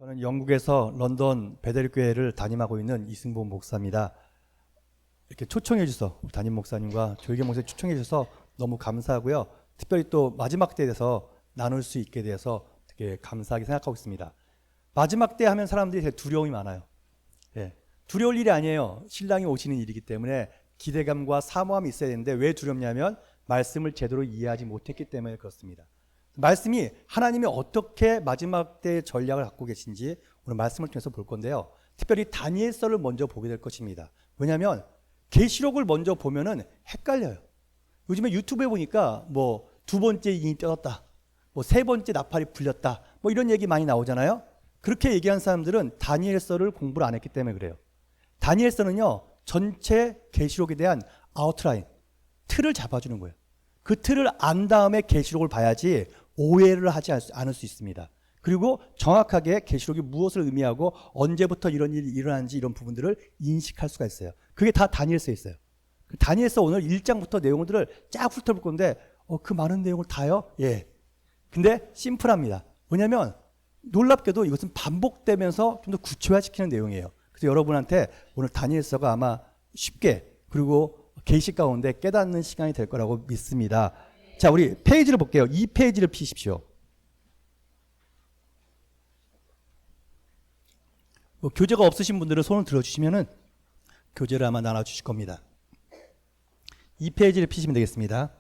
저는 영국에서 런던 베델 교회를 담임하고 있는 이승보 목사입니다. 이렇게 초청해 주셔서 담임 목사님과 조희경 목사님 초청해 주셔서 너무 감사하고요. 특별히 또 마지막 때에 대해서 나눌 수 있게 돼서 되게 감사하게 생각하고 있습니다. 마지막 때 하면 사람들이 되게 두려움이 많아요. 예, 두려울 일이 아니에요. 신랑이 오시는 일이기 때문에 기대감과 사모함이 있어야 되는데 왜 두렵냐면 말씀을 제대로 이해하지 못했기 때문에 그렇습니다. 말씀이 하나님이 어떻게 마지막 때의 전략을 갖고 계신지 오늘 말씀을 통해서 볼 건데요. 특별히 다니엘서를 먼저 보게 될 것입니다. 왜냐하면 계시록을 먼저 보면은 헷갈려요. 요즘에 유튜브에 보니까 뭐 두 번째 인이 떠났다, 뭐 세 번째 나팔이 불렸다, 뭐 이런 얘기 많이 나오잖아요. 그렇게 얘기한 사람들은 다니엘서를 공부를 안 했기 때문에 그래요. 다니엘서는요, 전체 계시록에 대한 아웃라인, 틀을 잡아주는 거예요. 그 틀을 안 다음에 계시록을 봐야지 오해를 하지 않을 수 있습니다. 그리고 정확하게 계시록이 무엇을 의미하고 언제부터 이런 일이 일어나는지 이런 부분들을 인식할 수가 있어요. 그게 다 다니엘서에 있어요. 다니엘서 오늘 1장부터 내용들을 쫙 훑어볼 건데 그 많은 내용을 다요? 예. 근데 심플합니다. 왜냐하면 놀랍게도 이것은 반복되면서 좀 더 구체화시키는 내용이에요. 그래서 여러분한테 오늘 다니엘서가 아마 쉽게 그리고 계시 가운데 깨닫는 시간이 될 거라고 믿습니다. 자, 우리 페이지를 볼게요. 이 페이지를 피십시오. 뭐 교재가 없으신 분들은 손을 들어주시면은 교재를 아마 나눠주실 겁니다. 이 페이지를 피시면 되겠습니다.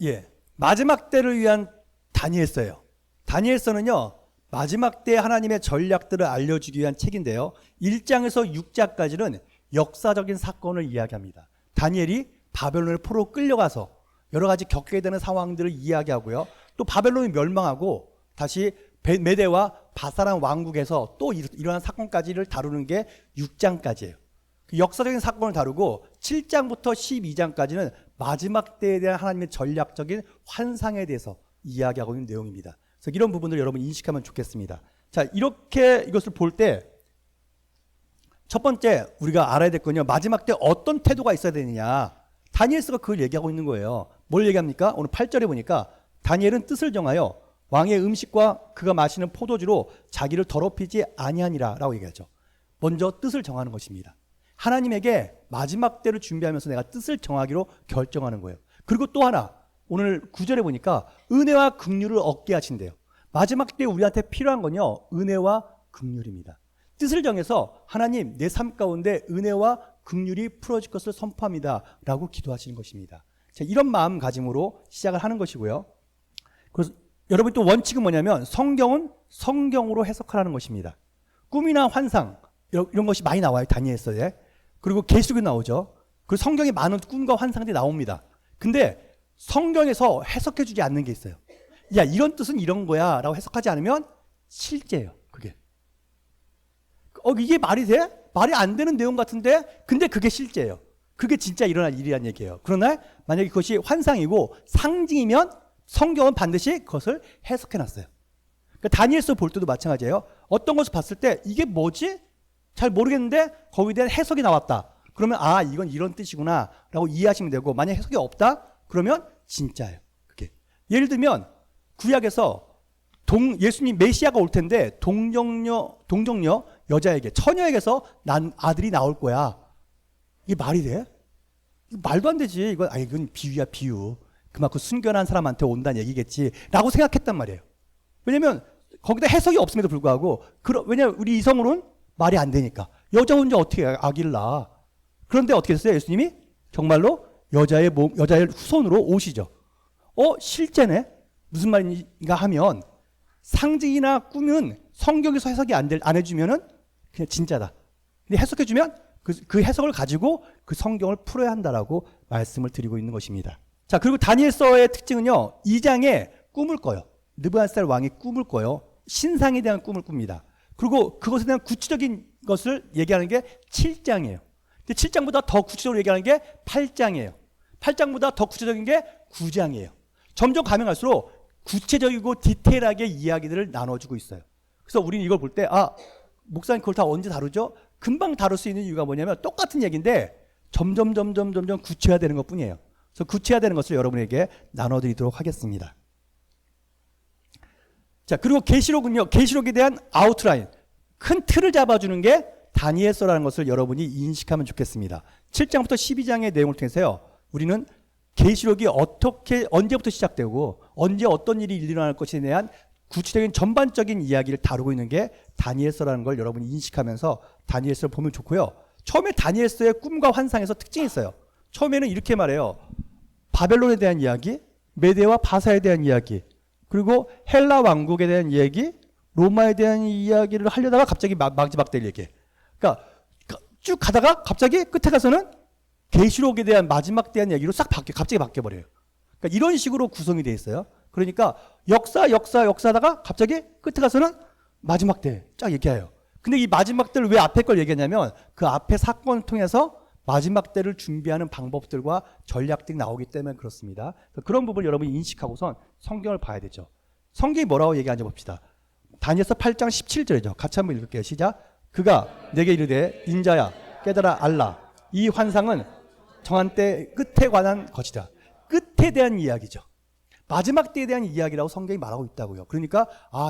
예, 마지막 때를 위한 다니엘서예요. 다니엘서는요, 마지막 때 하나님의 전략들을 알려주기 위한 책인데요. 1장에서 6장까지는 역사적인 사건을 이야기합니다. 다니엘이 바벨론의 포로로 끌려가서 여러 가지 겪게 되는 상황들을 이야기하고요. 또 바벨론이 멸망하고 다시 메대와 바사란 왕국에서 또 일어난 사건까지를 다루는 게 6장까지예요. 그 역사적인 사건을 다루고 7장부터 12장까지는 마지막 때에 대한 하나님의 전략적인 환상에 대해서 이야기하고 있는 내용입니다. 그래서 이런 부분을 여러분 인식하면 좋겠습니다. 자, 이렇게 이것을 볼 때 첫 번째 우리가 알아야 될 건요, 마지막 때 어떤 태도가 있어야 되느냐. 다니엘서가 그걸 얘기하고 있는 거예요. 뭘 얘기합니까? 오늘 8절에 보니까 다니엘은 뜻을 정하여 왕의 음식과 그가 마시는 포도주로 자기를 더럽히지 아니하니라 라고 얘기하죠. 먼저 뜻을 정하는 것입니다. 하나님에게 마지막 때를 준비하면서 내가 뜻을 정하기로 결정하는 거예요. 그리고 또 하나, 오늘 9절에 보니까 은혜와 긍휼을 얻게 하신대요. 마지막 때 우리한테 필요한 건요, 은혜와 긍휼입니다. 뜻을 정해서 하나님, 내 삶 가운데 은혜와 긍휼이 풀어질 것을 선포합니다 라고 기도하시는 것입니다. 자, 이런 마음가짐으로 시작을 하는 것이고요. 그래서 여러분 또 원칙은 뭐냐면 성경은 성경으로 해석하라는 것입니다. 꿈이나 환상 이런 것이 많이 나와요, 다니엘서에. 그리고 계시록에 나오죠. 그리고 성경에 많은 꿈과 환상들이 나옵니다. 근데 성경에서 해석해 주지 않는 게 있어요. 야, 이런 뜻은 이런 거야 라고 해석하지 않으면 실제예요, 그게. 이게 말이 돼? 말이 안 되는 내용 같은데 근데 그게 실제예요. 그게 진짜 일어날 일이란 얘기예요. 그러나 만약에 그것이 환상이고 상징이면 성경은 반드시 그것을 해석해 놨어요. 그러니까 다니엘서 볼 때도 마찬가지예요. 어떤 것을 봤을 때 이게 뭐지? 잘 모르겠는데 거기에 대한 해석이 나왔다. 그러면 이건 이런 뜻이구나 라고 이해하시면 되고, 만약 해석이 없다? 그러면 진짜예요, 그게. 예를 들면 구약에서 예수님 메시아가 올 텐데 동정녀 여자에게, 처녀에게서 난 아들이 나올 거야. 이게 말이 돼? 이거 말도 안 되지. 이건 비유야, 비유. 그만큼 순결한 사람한테 온다는 얘기겠지 라고 생각했단 말이에요. 왜냐면 거기다 해석이 없음에도 불구하고, 왜냐면 우리 이성으로는 말이 안 되니까. 여자 혼자 어떻게 아기를 낳아? 그런데 어떻게 됐어요? 예수님이 정말로 여자의 후손으로 오시죠. 실제네? 무슨 말인가 하면 상징이나 꿈은 성경에서 해석이 안 해주면은 그냥 진짜다. 근데 해석해주면 그 해석을 가지고 그 성경을 풀어야 한다라고 말씀을 드리고 있는 것입니다. 자, 그리고 다니엘서의 특징은요, 2장에 꿈을 꿔요. 느부갓네살 왕이 꿈을 꿔요. 신상에 대한 꿈을 꿉니다. 그리고 그것에 대한 구체적인 것을 얘기하는 게 7장이에요. 근데 7장보다 더 구체적으로 얘기하는 게 8장이에요. 8장보다 더 구체적인 게 9장이에요. 점점 가면 갈수록 구체적이고 디테일하게 이야기들을 나눠주고 있어요. 그래서 우리는 이걸 볼 때 목사님 그걸 다 언제 다루죠? 금방 다룰 수 있는 이유가 뭐냐면 똑같은 얘기인데 점점 구체화되는 것뿐이에요. 그래서 구체화되는 것을 여러분에게 나눠드리도록 하겠습니다. 자, 그리고 계시록은요. 계시록에 대한 아웃라인, 큰 틀을 잡아주는 게 다니엘서라는 것을 여러분이 인식하면 좋겠습니다. 7장부터 12장의 내용을 통해서요. 우리는 계시록이 어떻게 언제부터 시작되고 언제 어떤 일이 일어날 것에 대한 구체적인 전반적인 이야기를 다루고 있는 게 다니엘서라는 걸 여러분이 인식하면서 다니엘서를 보면 좋고요. 처음에 다니엘서의 꿈과 환상에서 특징이 있어요. 처음에는 이렇게 말해요. 바벨론에 대한 이야기, 메데와 바사에 대한 이야기, 그리고 헬라 왕국에 대한 이야기, 로마에 대한 이야기를 하려다가 갑자기 마지막 때를 얘기해. 그러니까 쭉 가다가 갑자기 끝에 가서는 계시록에 대한 마지막 대한 이야기로 갑자기 바뀌어버려요. 그러니까 이런 식으로 구성이 되어 있어요. 그러니까 역사하다가 갑자기 끝에 가서는 마지막 때 쫙 얘기해요. 근데 이 마지막 때를 왜 앞에 걸 얘기하냐면 그 앞에 사건을 통해서 마지막 때를 준비하는 방법들과 전략들이 나오기 때문에 그렇습니다. 그런 부분을 여러분이 인식하고선 성경을 봐야 되죠. 성경이 뭐라고 얘기하는지 봅시다. 다니엘서 8장 17절이죠. 같이 한번 읽을게요. 시작. 그가 내게 이르되 인자야 깨달아 알라. 이 환상은 정한 때 끝에 관한 것이다. 끝에 대한 이야기죠. 마지막 때에 대한 이야기라고 성경이 말하고 있다고요. 그러니까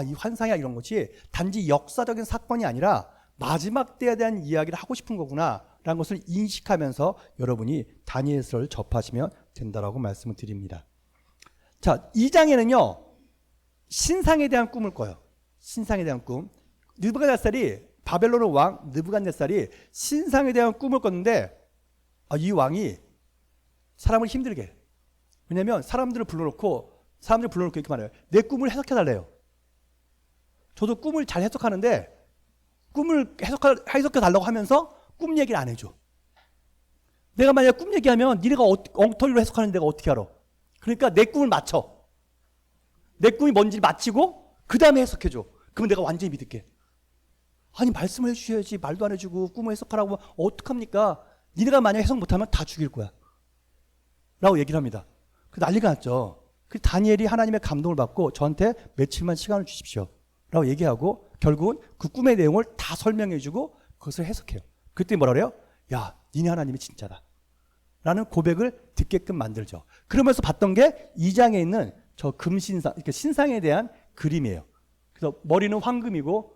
이 환상이야 이런 것이 단지 역사적인 사건이 아니라 마지막 때에 대한 이야기를 하고 싶은 거구나 라는 것을 인식하면서 여러분이 다니엘서를 접하시면 된다라고 말씀을 드립니다. 자, 2장에는요. 신상에 대한 꿈을 꿔요. 신상에 대한 꿈. 느부갓네살이 바벨론의 왕 느부갓네살이 신상에 대한 꿈을 꿨는데 이 왕이 사람을 힘들게 해요. 왜냐하면 사람들을 불러놓고 이렇게 말해요. 내 꿈을 해석해달래요. 저도 꿈을 잘 해석하는데 꿈을 해석해달라고 하면서 꿈 얘기를 안 해줘. 내가 만약에 꿈 얘기하면 니네가 엉터리로 해석하는데 내가 어떻게 알아? 그러니까 내 꿈을 맞춰. 내 꿈이 뭔지 맞히고 그 다음에 해석해줘. 그러면 내가 완전히 믿을게. 아니 말씀을 해주셔야지. 말도 안 해주고 꿈을 해석하라고 하면 어떡합니까? 니네가 만약에 해석 못하면 다 죽일 거야 라고 얘기를 합니다. 그 난리가 났죠. 그 다니엘이 하나님의 감동을 받고 저한테 며칠만 시간을 주십시오 라고 얘기하고 결국은 그 꿈의 내용을 다 설명해주고 그것을 해석해요. 그때 뭐라 그래요? 야, 니네 하나님이 진짜다 라는 고백을 듣게끔 만들죠. 그러면서 봤던 게 2장에 있는 저 금신상, 그러니까 신상에 대한 그림이에요. 그래서 머리는 황금이고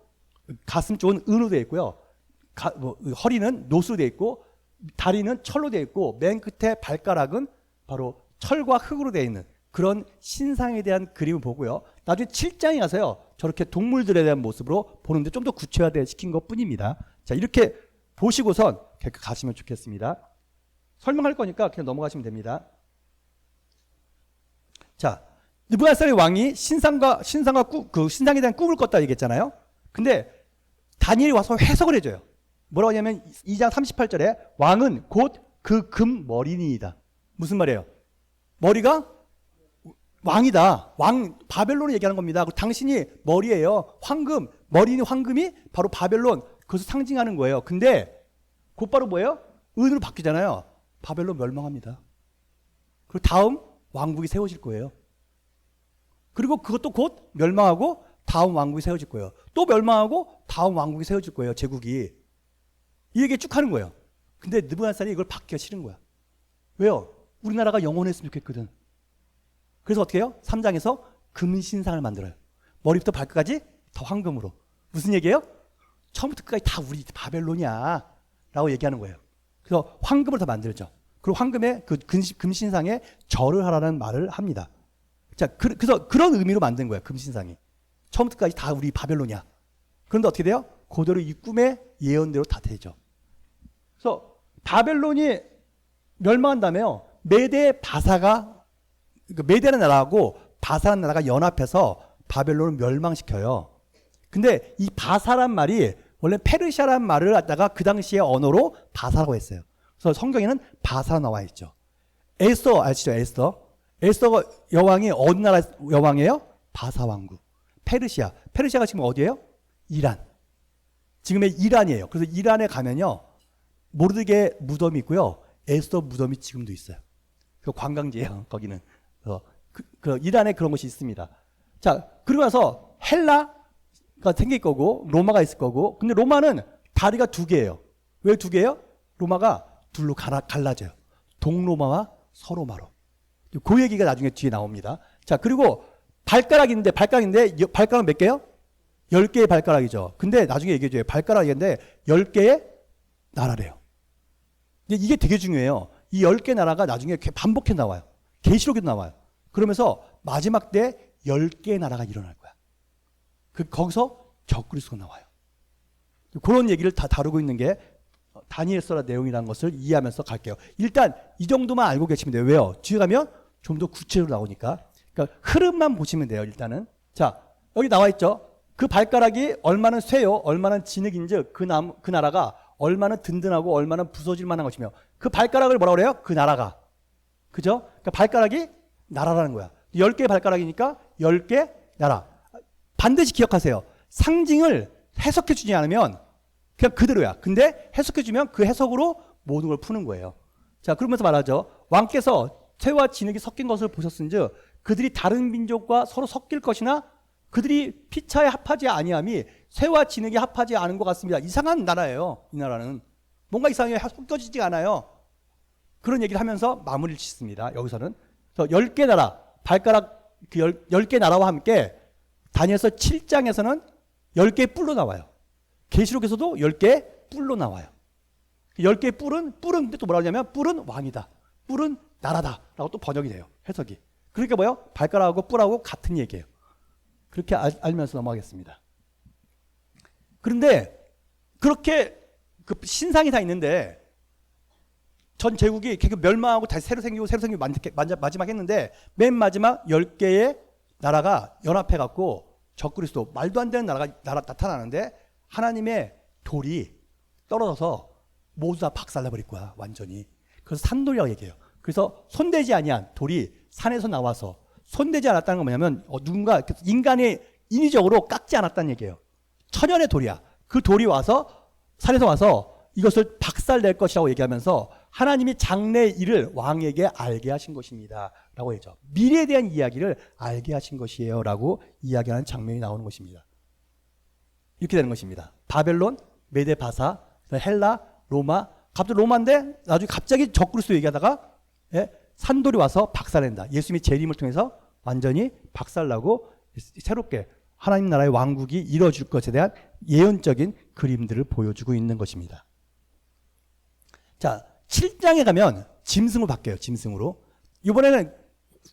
가슴 쪽은 은으로 되어 있고요. 허리는 노수로 되어 있고 다리는 철로 되어 있고 맨 끝에 발가락은 바로 철과 흙으로 되어 있는 그런 신상에 대한 그림을 보고요. 나중에 7장에 가서요. 저렇게 동물들에 대한 모습으로 보는데 좀 더 구체화되어 시킨 것 뿐입니다. 자, 이렇게 보시고선 가시면 좋겠습니다. 설명할 거니까 그냥 넘어가시면 됩니다. 자, 느부갓네살의 왕이 신상에 대한 꿈을 꿨다 얘기했잖아요. 근데 다니엘이 와서 해석을 해줘요. 뭐라고 하냐면 2장 38절에 왕은 곧 그 금 머리니이다. 무슨 말이에요? 머리가 왕이다. 왕 바벨론을 얘기하는 겁니다. 당신이 머리예요. 황금, 머리는 황금이 바로 바벨론 그것을 상징하는 거예요. 근데 곧바로 뭐예요? 은으로 바뀌잖아요. 바벨론 멸망합니다. 그리고 다음 왕국이 세워질 거예요. 그리고 그것도 곧 멸망하고 다음 왕국이 세워질 거예요. 또 멸망하고 다음 왕국이 세워질 거예요. 제국이. 이 얘기 쭉 하는 거예요. 근데 느부갓네살이 이걸 받기가 싫은 거야. 왜요? 우리나라가 영원했으면 좋겠거든. 그래서 어떻게 해요? 3장에서 금신상을 만들어요. 머리부터 발끝까지 다 황금으로. 무슨 얘기예요? 처음부터 끝까지 다 우리 바벨론이야 라고 얘기하는 거예요. 그래서 황금을 다 만들죠. 그리고 황금의 그 금신상에 절을 하라는 말을 합니다. 자, 그래서 그런 의미로 만든 거예요. 금신상이. 처음부터 끝까지 다 우리 바벨론이야. 그런데 어떻게 돼요? 그대로 이 꿈의 예언대로 다 되죠. 그래서 바벨론이 멸망한 다음에요. 메데 바사가, 메데라는 나라하고 바사라는 나라가 연합해서 바벨론을 멸망시켜요. 근데 이 바사란 말이 원래 페르시아란 말을 갖다가 그 당시의 언어로 바사라고 했어요. 그래서 성경에는 바사 나와 있죠. 에스더 아시죠? 에스더 여왕이 어느 나라 여왕이에요? 바사 왕국. 페르시아가 지금 어디예요? 이란. 지금의 이란이에요. 그래서 이란에 가면요. 모르드게 무덤이 있고요. 에스더 무덤이 지금도 있어요. 그 관광지예요. 거기는. 그 이란에 그런 것이 있습니다. 자, 그러고 나서 헬라가 생길 거고 로마가 있을 거고. 근데 로마는 다리가 두 개예요. 왜 두 개예요? 로마가 둘로 갈라져요. 동로마와 서로마로. 그 얘기가 나중에 뒤에 나옵니다. 자, 그리고 발가락인데 발가락 몇 개요? 10개의 발가락이죠. 근데 나중에 얘기해줘요. 발가락인데 10개의 나라래요. 이게 되게 중요해요. 이 10개 나라가 나중에 반복해 나와요. 계시록에도 나와요. 그러면서 마지막 때 10개의 나라가 일어날 거야. 거기서 적그리스도가 나와요. 그런 얘기를 다 다루고 있는 게 다니엘서 내용이라는 것을 이해하면서 갈게요. 일단 이 정도만 알고 계시면 돼요. 왜요? 뒤에 가면 좀 더 구체적으로 나오니까. 그러니까 흐름만 보시면 돼요. 일단은. 자, 여기 나와 있죠. 그 발가락이 얼마나 쇠요, 얼마나 진흙인즉 그 나라가 얼마나 든든하고 얼마나 부서질 만한 것이며, 그 발가락을 뭐라고 그래요? 그 나라가. 그죠? 그러니까 발가락이 나라라는 거야. 10개의 발가락이니까 10개 나라. 반드시 기억하세요. 상징을 해석해 주지 않으면 그냥 그대로야. 근데 해석해 주면 그 해석으로 모든 걸 푸는 거예요. 자, 그러면서 말하죠. 왕께서 쇠와 진흙이 섞인 것을 보셨은즉 그들이 다른 민족과 서로 섞일 것이나 그들이 피차에 합하지 아니함이 쇠와 진흙이 합하지 않은 것 같습니다. 이상한 나라예요. 이 나라는 뭔가 이상해요. 섞여지지 않아요. 그런 얘기를 하면서 마무리를 짓습니다. 여기서는 10개 나라, 발가락 그 10개 나라와 함께 다니엘서 7장에서는 10개의 뿔로 나와요. 계시록에서도 10개의 뿔로 나와요. 10개의 뿔은 근데 또 뭐라고 하냐면 뿔은 왕이다. 뿔은 나라다. 라고 또 번역이 돼요. 해석이. 그러니까 뭐예요? 발가락하고 뿔하고 같은 얘기예요. 그렇게 알면서 넘어가겠습니다. 그런데 그렇게 그 신상이 다 있는데 전 제국이 결국 멸망하고 다시 새로 생기고 마지막 했는데 맨 마지막 10개의 나라가 연합해갖고 적그리스도 말도 안 되는 나라 나타나는데 하나님의 돌이 떨어져서 모두 다 박살나버릴 거야. 완전히. 그래서 산돌이라고 얘기해요. 그래서 손대지 아니한 돌이 산에서 나와서 손대지 않았다는 건 뭐냐면 누군가 인간의 인위적으로 깎지 않았다는 얘기예요. 천연의 돌이야. 그 돌이 와서 산에서 와서 이것을 박살낼 것이라고 얘기하면서 하나님이 장래의 일을 왕에게 알게 하신 것입니다. 라고 했죠. 미래에 대한 이야기를 알게 하신 것이에요. 라고 이야기하는 장면이 나오는 것입니다. 이렇게 되는 것입니다. 바벨론, 메데 바사, 헬라, 로마. 갑자기 로마인데 나중에 갑자기 적그리스도 얘기하다가 산돌이 와서 박살낸다. 예수님이 재림을 통해서 완전히 박살나고 새롭게 하나님 나라의 왕국이 이루어질 것에 대한 예언적인 그림들을 보여주고 있는 것입니다. 자, 7장에 가면 짐승으로 바뀌어요. 짐승으로. 이번에는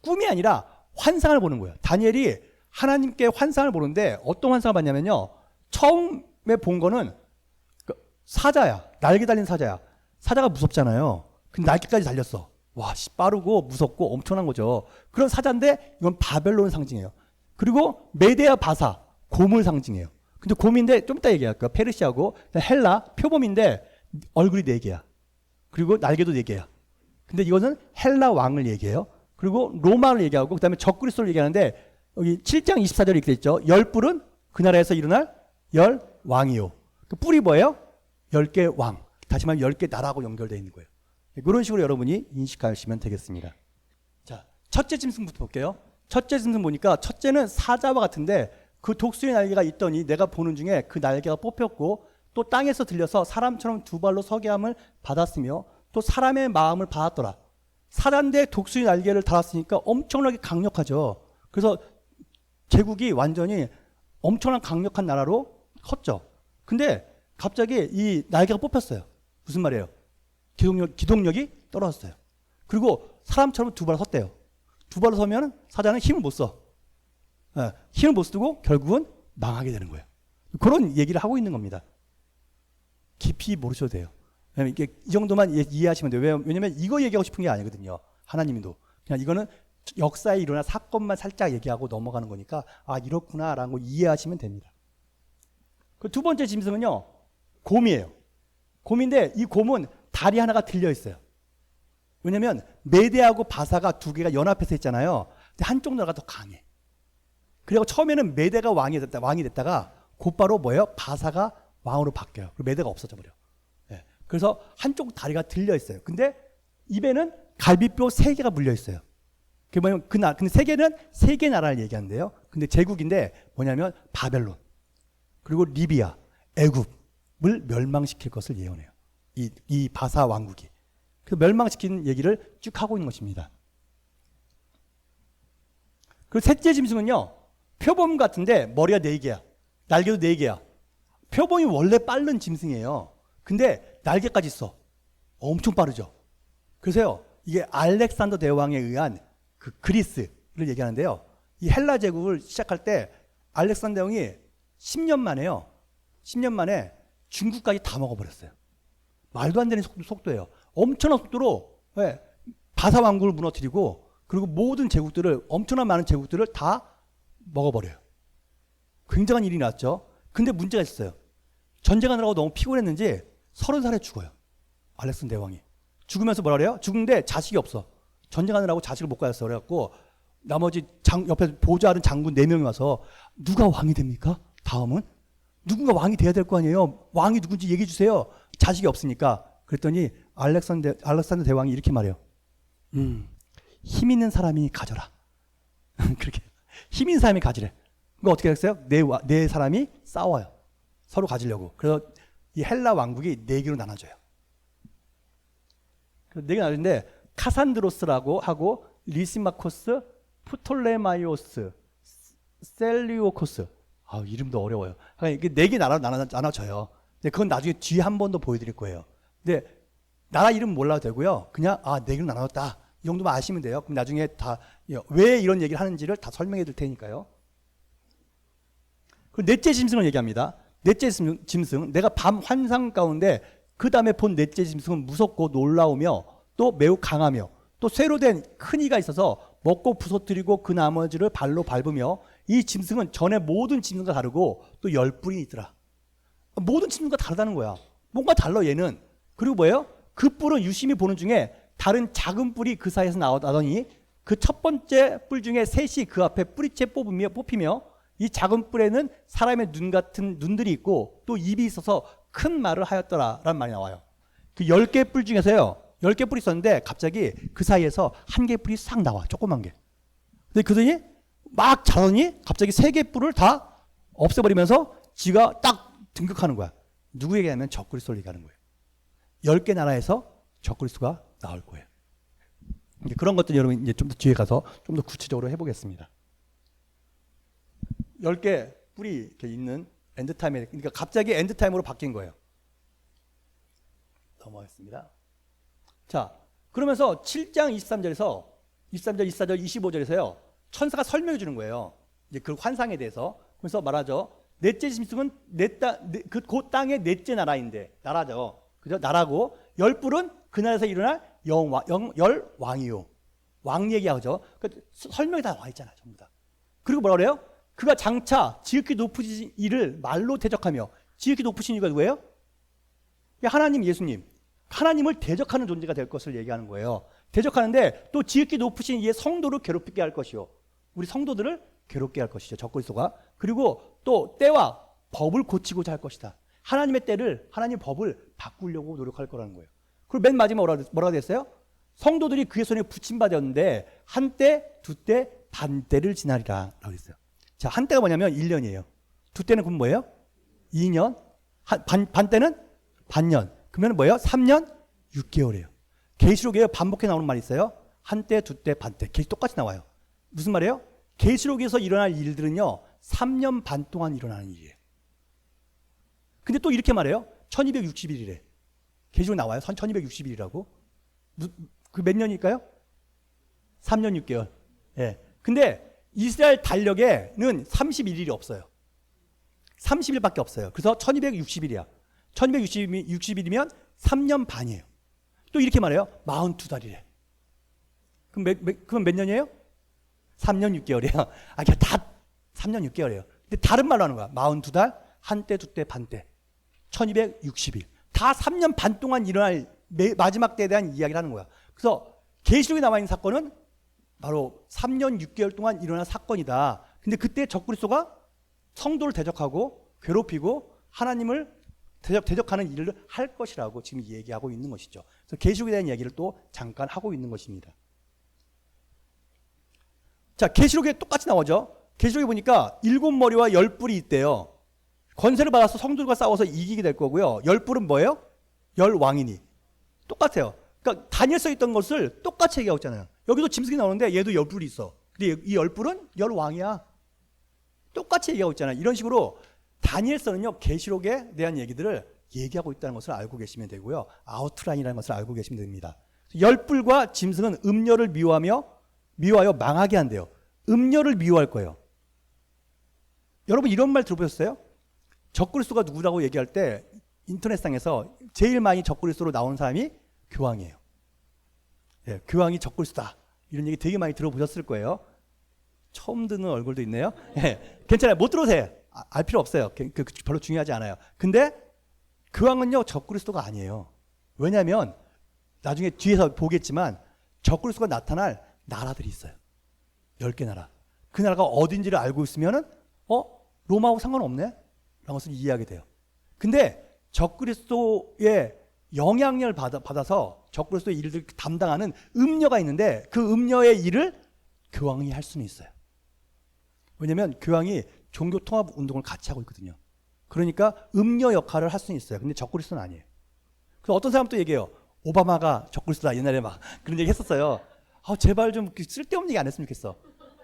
꿈이 아니라 환상을 보는 거예요. 다니엘이 하나님께 환상을 보는데 어떤 환상을 봤냐면요. 처음에 본 거는 사자야. 날개 달린 사자야. 사자가 무섭잖아요. 근데 날개까지 달렸어. 와, 빠르고 무섭고 엄청난 거죠. 그런 사자인데 이건 바벨론 상징이에요. 그리고 메데아 바사, 곰을 상징해요. 근데 곰인데 좀 이따 얘기할게요. 페르시아고 헬라, 표범인데 얼굴이 4개야. 그리고 날개도 4개야. 근데 이것은 헬라 왕을 얘기해요. 그리고 로마를 얘기하고 그다음에 적그리스도를 얘기하는데 여기 7장 24절에 이렇게 돼 있죠. 10뿔은 그 나라에서 일어날 10왕이요. 그 뿔이 뭐예요? 10개 왕. 다시 말하면 10개 나라하고 연결되어 있는 거예요. 그런 식으로 여러분이 인식하시면 되겠습니다. 자, 첫째 짐승부터 볼게요. 첫째 짐승 보니까 첫째는 사자와 같은데 그 독수리 날개가 있더니 내가 보는 중에 그 날개가 뽑혔고 또 땅에서 들려서 사람처럼 2발로 서게 함을 받았으며 또 사람의 마음을 받았더라. 사자인데 독수리 날개를 달았으니까 엄청나게 강력하죠. 그래서 제국이 완전히 엄청난 강력한 나라로 컸죠. 근데 갑자기 이 날개가 뽑혔어요. 무슨 말이에요? 기동력이 떨어졌어요. 그리고 사람처럼 2발로 섰대요. 2발로 서면 사자는 힘을 못 써. 힘을 못 쓰고 결국은 망하게 되는 거예요. 그런 얘기를 하고 있는 겁니다. 깊이 모르셔도 돼요. 왜냐면 이게 이 정도만 이해하시면 돼요. 왜냐면 이거 얘기하고 싶은 게 아니거든요. 하나님도. 그냥 이거는 역사에 일어난 사건만 살짝 얘기하고 넘어가는 거니까 아, 이렇구나라고 이해하시면 됩니다. 그 두 번째 짐승은요. 곰이에요. 곰인데 이 곰은 다리 하나가 들려 있어요. 왜냐면 메데하고 바사가 2개가 연합해서 있잖아요. 근데 한쪽 나라가 더 강해. 그리고 처음에는 메데가 왕이 됐다가 곧바로 뭐예요? 바사가 왕으로 바뀌어요. 그리고 메데가 없어져 버려. 네. 그래서 한쪽 다리가 들려 있어요. 근데 입에는 갈비뼈 3개가 물려 있어요. 그게 뭐냐면 근데 3개는 3개 나라를 얘기하는데요. 근데 제국인데 뭐냐면 바벨론, 그리고 리비아, 애굽을 멸망시킬 것을 예언해요. 이 바사 왕국이. 그래서 멸망시키는 얘기를 쭉 하고 있는 것입니다. 그 셋째 짐승은요, 표범 같은데 머리가 4개야. 날개도 4개야. 표범이 원래 빠른 짐승이에요. 근데 날개까지 있어. 엄청 빠르죠. 그래서요, 이게 알렉산더 대왕에 의한 그 그리스를 얘기하는데요. 이 헬라 제국을 시작할 때 알렉산더 대왕이 10년 만에요. 10년 만에 중국까지 다 먹어버렸어요. 말도 안 되는 속도예요. 엄청난 속도로 바사 왕국을 무너뜨리고 그리고 모든 제국들을 엄청난 많은 제국들을 다 먹어버려요. 굉장한 일이 났죠. 근데 문제가 있어요. 전쟁하느라고 너무 피곤했는지 30살에 죽어요. 알렉산더 대왕이. 죽으면서 뭐라 그래요? 죽는데 자식이 없어. 전쟁하느라고 자식을 못 가졌어. 그래갖고 나머지 옆에 보좌하는 장군 4명이 와서 누가 왕이 됩니까? 다음은? 누군가 왕이 돼야 될 거 아니에요. 왕이 누군지 얘기해 주세요. 자식이 없으니까. 그랬더니 알렉산더 대왕이 이렇게 말해요. 힘 있는 사람이 가져라. 그렇게 힘 있는 사람이 가지래. 그거 어떻게 했어요? 네 사람이 싸워요. 서로 가지려고. 그래서 이 헬라 왕국이 4개로 나눠져요. 4개 나눠지는데 카산드로스라고 하고 리시마코스, 프톨레마이오스, 셀리오코스. 이름도 어려워요. 이게 4개 나눠져요. 근데 그건 나중에 뒤에 한 번 더 보여드릴 거예요. 근데 나라 이름 몰라도 되고요. 그냥 4개로 나눠졌다. 이 정도만 아시면 돼요. 그럼 나중에 다 왜 이런 얘기를 하는지를 다 설명해 드릴 테니까요. 그리고 넷째 짐승을 얘기합니다. 넷째 짐승, 내가 밤 환상 가운데 그 다음에 본 넷째 짐승은 무섭고 놀라우며 또 매우 강하며 또 쇠로 된 큰 이가 있어서 먹고 부서뜨리고 그 나머지를 발로 밟으며 이 짐승은 전에 모든 짐승과 다르고 또 10뿔이 있더라. 모든 짐승과 다르다는 거야. 뭔가 달라 얘는. 그리고 뭐예요? 그 뿔은 유심히 보는 중에 다른 작은 뿔이 그 사이에서 나더니 그 첫 번째 뿔 중에 셋이 그 앞에 뿌리채 뽑히며 이 작은 뿔에는 사람의 눈 같은 눈들이 있고 또 입이 있어서 큰 말을 하였더라 라는 말이 나와요. 그 10개 뿔 중에서요, 10개 뿔이 있었는데 갑자기 그 사이에서 한 개 뿔이 싹 나와. 조그만 게. 근데 그러더니 막 자더니 갑자기 3개 뿔을 다 없애버리면서 지가 딱 등극하는 거야. 누구에게 하면 적그리스도를 얘기하는 거예요. 10개 나라에서 적그리스도가 나올 거예요. 이제 그런 것들 여러분 이제 좀 더 뒤에 가서 좀 더 구체적으로 해보겠습니다. 10개 뿔이 이렇게 있는 엔드타임에, 그러니까 갑자기 엔드타임으로 바뀐 거예요. 넘어가겠습니다. 자, 그러면서 7장 23절에서 23절, 24절, 25절에서요, 천사가 설명해 주는 거예요. 이제 그 환상에 대해서. 그래서 말하죠. 넷째 짐승은 그 땅의 넷째 나라죠. 그죠? 나라고, 10뿔은 그 나라에서 일어날 열왕이요. 왕 얘기하죠. 그러니까 설명이 다 나와 있잖아요. 전부 다. 그리고 뭐라 그래요? 그가 장차 지극히 높으신 이를 말로 대적하며, 지극히 높으신 이가 누구예요? 하나님, 예수님. 하나님을 대적하는 존재가 될 것을 얘기하는 거예요. 대적하는데 또 지극히 높으신 이의 성도를 괴롭히게 할 것이요. 우리 성도들을 괴롭게 할 것이죠. 적그리스도가. 그리고 또 때와 법을 고치고자 할 것이다. 하나님의 법을 바꾸려고 노력할 거라는 거예요. 그리고 맨 마지막 뭐라고 됐어요? 성도들이 그의 손에 붙임받았는데 한때, 두때, 반때를 지나리라 라고 했어요. 자, 한때가 뭐냐면 1년이에요. 두때는 그럼 뭐예요? 2년. 반때는 반년. 그러면 뭐예요? 3년 6개월이에요. 계시록에 반복해 나오는 말이 있어요. 한때, 두때, 반때. 똑같이 나와요. 무슨 말이에요? 계시록에서 일어날 일들은요, 3년 반 동안 일어나는 일이에요. 근데 또 이렇게 말해요. 1260일이래. 계시록 나와요. 1260일이라고. 그 몇 년일까요? 3년 6개월. 예. 근데 이스라엘 달력에는 31일이 없어요. 30일밖에 없어요. 그래서 1260일이야. 1260일이면 3년 반이에요. 또 이렇게 말해요. 42달이래. 그럼 몇 년이에요? 3년 6개월이에요. 그냥 다 3년 6개월이에요. 근데 다른 말로 하는 거야. 42달, 한때, 두때, 반때. 1260일. 다 3년 반 동안 일어날 마지막 때에 대한 이야기를 하는 거야. 그래서 계시록에 나와 있는 사건은 바로 3년 6개월 동안 일어난 사건이다. 근데 그때 적그리스도가 성도를 대적하고 괴롭히고 하나님을 대적하는 일을 할 것이라고 지금 얘기하고 있는 것이죠. 그래서 계시록에 대한 이야기를 또 잠깐 하고 있는 것입니다. 자, 계시록에 똑같이 나오죠. 계시록에 보니까 7머리와 10뿔이 있대요. 권세를 받아서 성도들과 싸워서 이기게 될 거고요. 10뿔은 뭐예요? 10왕이니. 똑같아요. 그러니까 다니엘서에 있던 것을 똑같이 얘기하고 있잖아요. 여기도 짐승이 나오는데 얘도 10뿔이 있어. 근데 이 열불은 열왕이야. 똑같이 얘기하고 있잖아요. 이런 식으로 다니엘서는요, 계시록에 대한 얘기들을 얘기하고 있다는 것을 알고 계시면 되고요. 아웃라인이라는 것을 알고 계시면 됩니다. 열불과 짐승은 음녀를 미워하여 망하게 한대요. 음녀를 미워할 거예요. 여러분 이런 말 들어보셨어요? 적그리스도가 누구라고 얘기할 때 인터넷상에서 제일 많이 적그리스도로 나오는 사람이 교황이에요. 예, 교황이 적그리스도다. 이런 얘기 되게 많이 들어보셨을 거예요. 처음 듣는 얼굴도 있네요. 예, 괜찮아요. 못 들어오세요. 알 필요 없어요. 별로 중요하지 않아요. 근데 교황은요, 적그리스도가 아니에요. 왜냐하면 나중에 뒤에서 보겠지만 적그리스도가 나타날 나라들이 있어요. 10개 나라. 그 나라가 어딘지를 알고 있으면은 로마하고 상관없네? 라는 것을 이해하게 돼요. 근데 적그리스도의 영향력을 받아서 적그리스도의 일을 담당하는 음녀가 있는데 그 음녀의 일을 교황이 할 수는 있어요. 왜냐하면 교황이 종교 통합 운동을 같이 하고 있거든요. 그러니까 음녀 역할을 할 수는 있어요. 근데 적그리스도는 아니에요. 그래서 어떤 사람도 얘기해요. 오바마가 적그리스도다. 옛날에 막 그런 얘기 했었어요. 제발 좀 쓸데없는 얘기 안 했으면 좋겠어.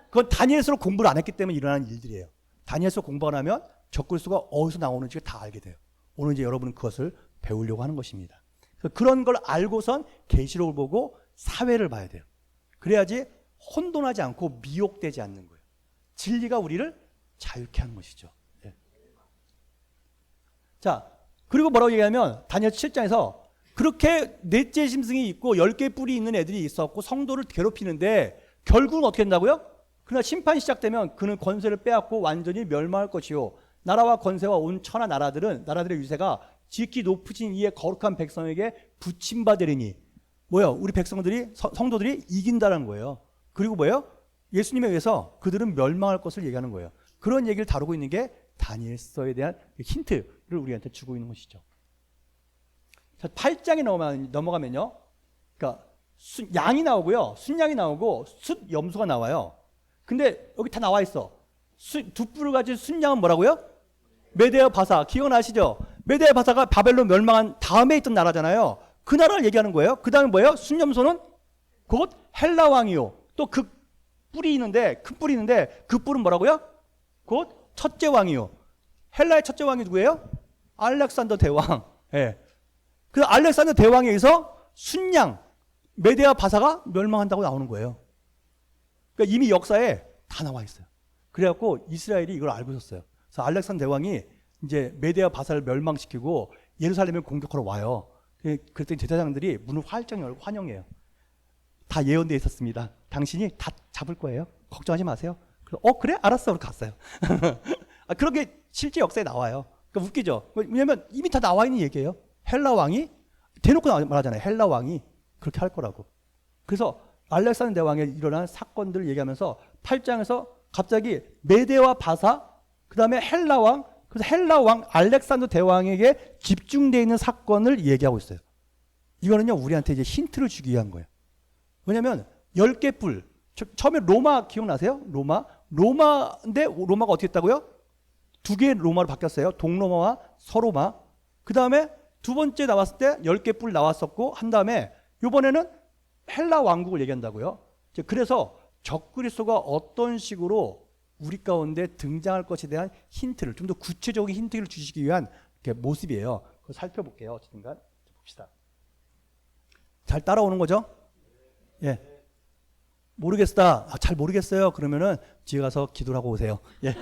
그건 다니엘서로 공부를 안 했기 때문에 일어나는 일들이에요. 다니엘서 공부 안 하면 적그리스도가 어디서 나오는지 다 알게 돼요. 오늘 이제 여러분은 그것을 배우려고 하는 것입니다. 그런 걸 알고선 계시록을 보고 사회를 봐야 돼요. 그래야지 혼돈하지 않고 미혹되지 않는 거예요. 진리가 우리를 자유케 하는 것이죠. 네. 자, 그리고 뭐라고 얘기하면 다니엘 7장에서 그렇게 넷째 짐승이 있고 10개 뿔이 있는 애들이 있었고 성도를 괴롭히는데 결국은 어떻게 된다고요? 그러나 심판이 시작되면 그는 권세를 빼앗고 완전히 멸망할 것이요 나라와 권세와 온 천하 나라들의 유세가 지극히 높으신 이의 거룩한 백성에게 붙임받으리니 뭐예요? 우리 백성들이 성도들이 이긴다는 거예요. 그리고 뭐예요? 예수님에 의해서 그들은 멸망할 것을 얘기하는 거예요. 그런 얘기를 다루고 있는 게 다니엘서에 대한 힌트를 우리한테 주고 있는 것이죠. 자, 8장에 넘어가면요. 그러니까 양이 나오고요. 순양이 나오고 숫염소가 나와요. 근데 여기 다 나와 있어. 두 뿔을 가진 순양은 뭐라고요? 메데아 바사. 기억나시죠? 메데아 바사가 바벨론 멸망한 다음에 있던 나라잖아요. 그 나라를 얘기하는 거예요. 그 다음에 뭐예요? 순염소는 곧 헬라 왕이요. 또 그 뿔이 있는데 큰 뿔이 있는데 그 뿔은 뭐라고요? 곧 첫째 왕이요. 헬라의 첫째 왕이 누구예요? 알렉산더 대왕. 예. 그 알렉산더 대왕에 의해서 순양 메데아 바사가 멸망한다고 나오는 거예요. 그러니까 이미 역사에 다 나와 있어요. 그래갖고 이스라엘이 이걸 알고 있었어요. 그래서 알렉산더 대왕이 이제 메데아 바사를 멸망시키고 예루살렘을 공격하러 와요. 그랬더니 제사장들이 문을 활짝 열고 환영해요. 다 예언되어 있었습니다. 당신이 다 잡을 거예요. 걱정하지 마세요. 그래? 알았어. 그렇게 갔어요. 그런 게 실제 역사에 나와요. 그러니까 웃기죠. 왜냐면 이미 다 나와 있는 얘기예요. 헬라 왕이 대놓고 말하잖아요. 헬라 왕이 그렇게 할 거라고. 그래서 알렉산더 대왕에 일어난 사건들을 얘기하면서 8장에서 갑자기 메데와 바사, 그 다음에 헬라 왕, 그래서 헬라 왕 알렉산더 대왕에게 집중되어 있는 사건을 얘기하고 있어요. 이거는요, 우리한테 이제 힌트를 주기 위한 거예요. 왜냐면 10개 뿔. 처음에 로마 기억나세요? 로마인데 로마가 어떻게 했다고요? 2개의 로마로 바뀌었어요. 동로마와 서로마. 그 다음에 두 번째 나왔을 때 10개 뿔 나왔었고 한 다음에 이번에는 헬라 왕국을 얘기한다고요. 그래서 적그리스도가 어떤 식으로 우리 가운데 등장할 것에 대한 힌트를 좀 더 구체적인 힌트를 주시기 위한 모습이에요. 그걸 살펴볼게요. 어쨌든간 봅시다. 잘 따라오는 거죠? 예. 모르겠다. 잘 모르겠어요. 그러면은 집에 가서 기도를 하고 오세요. 예.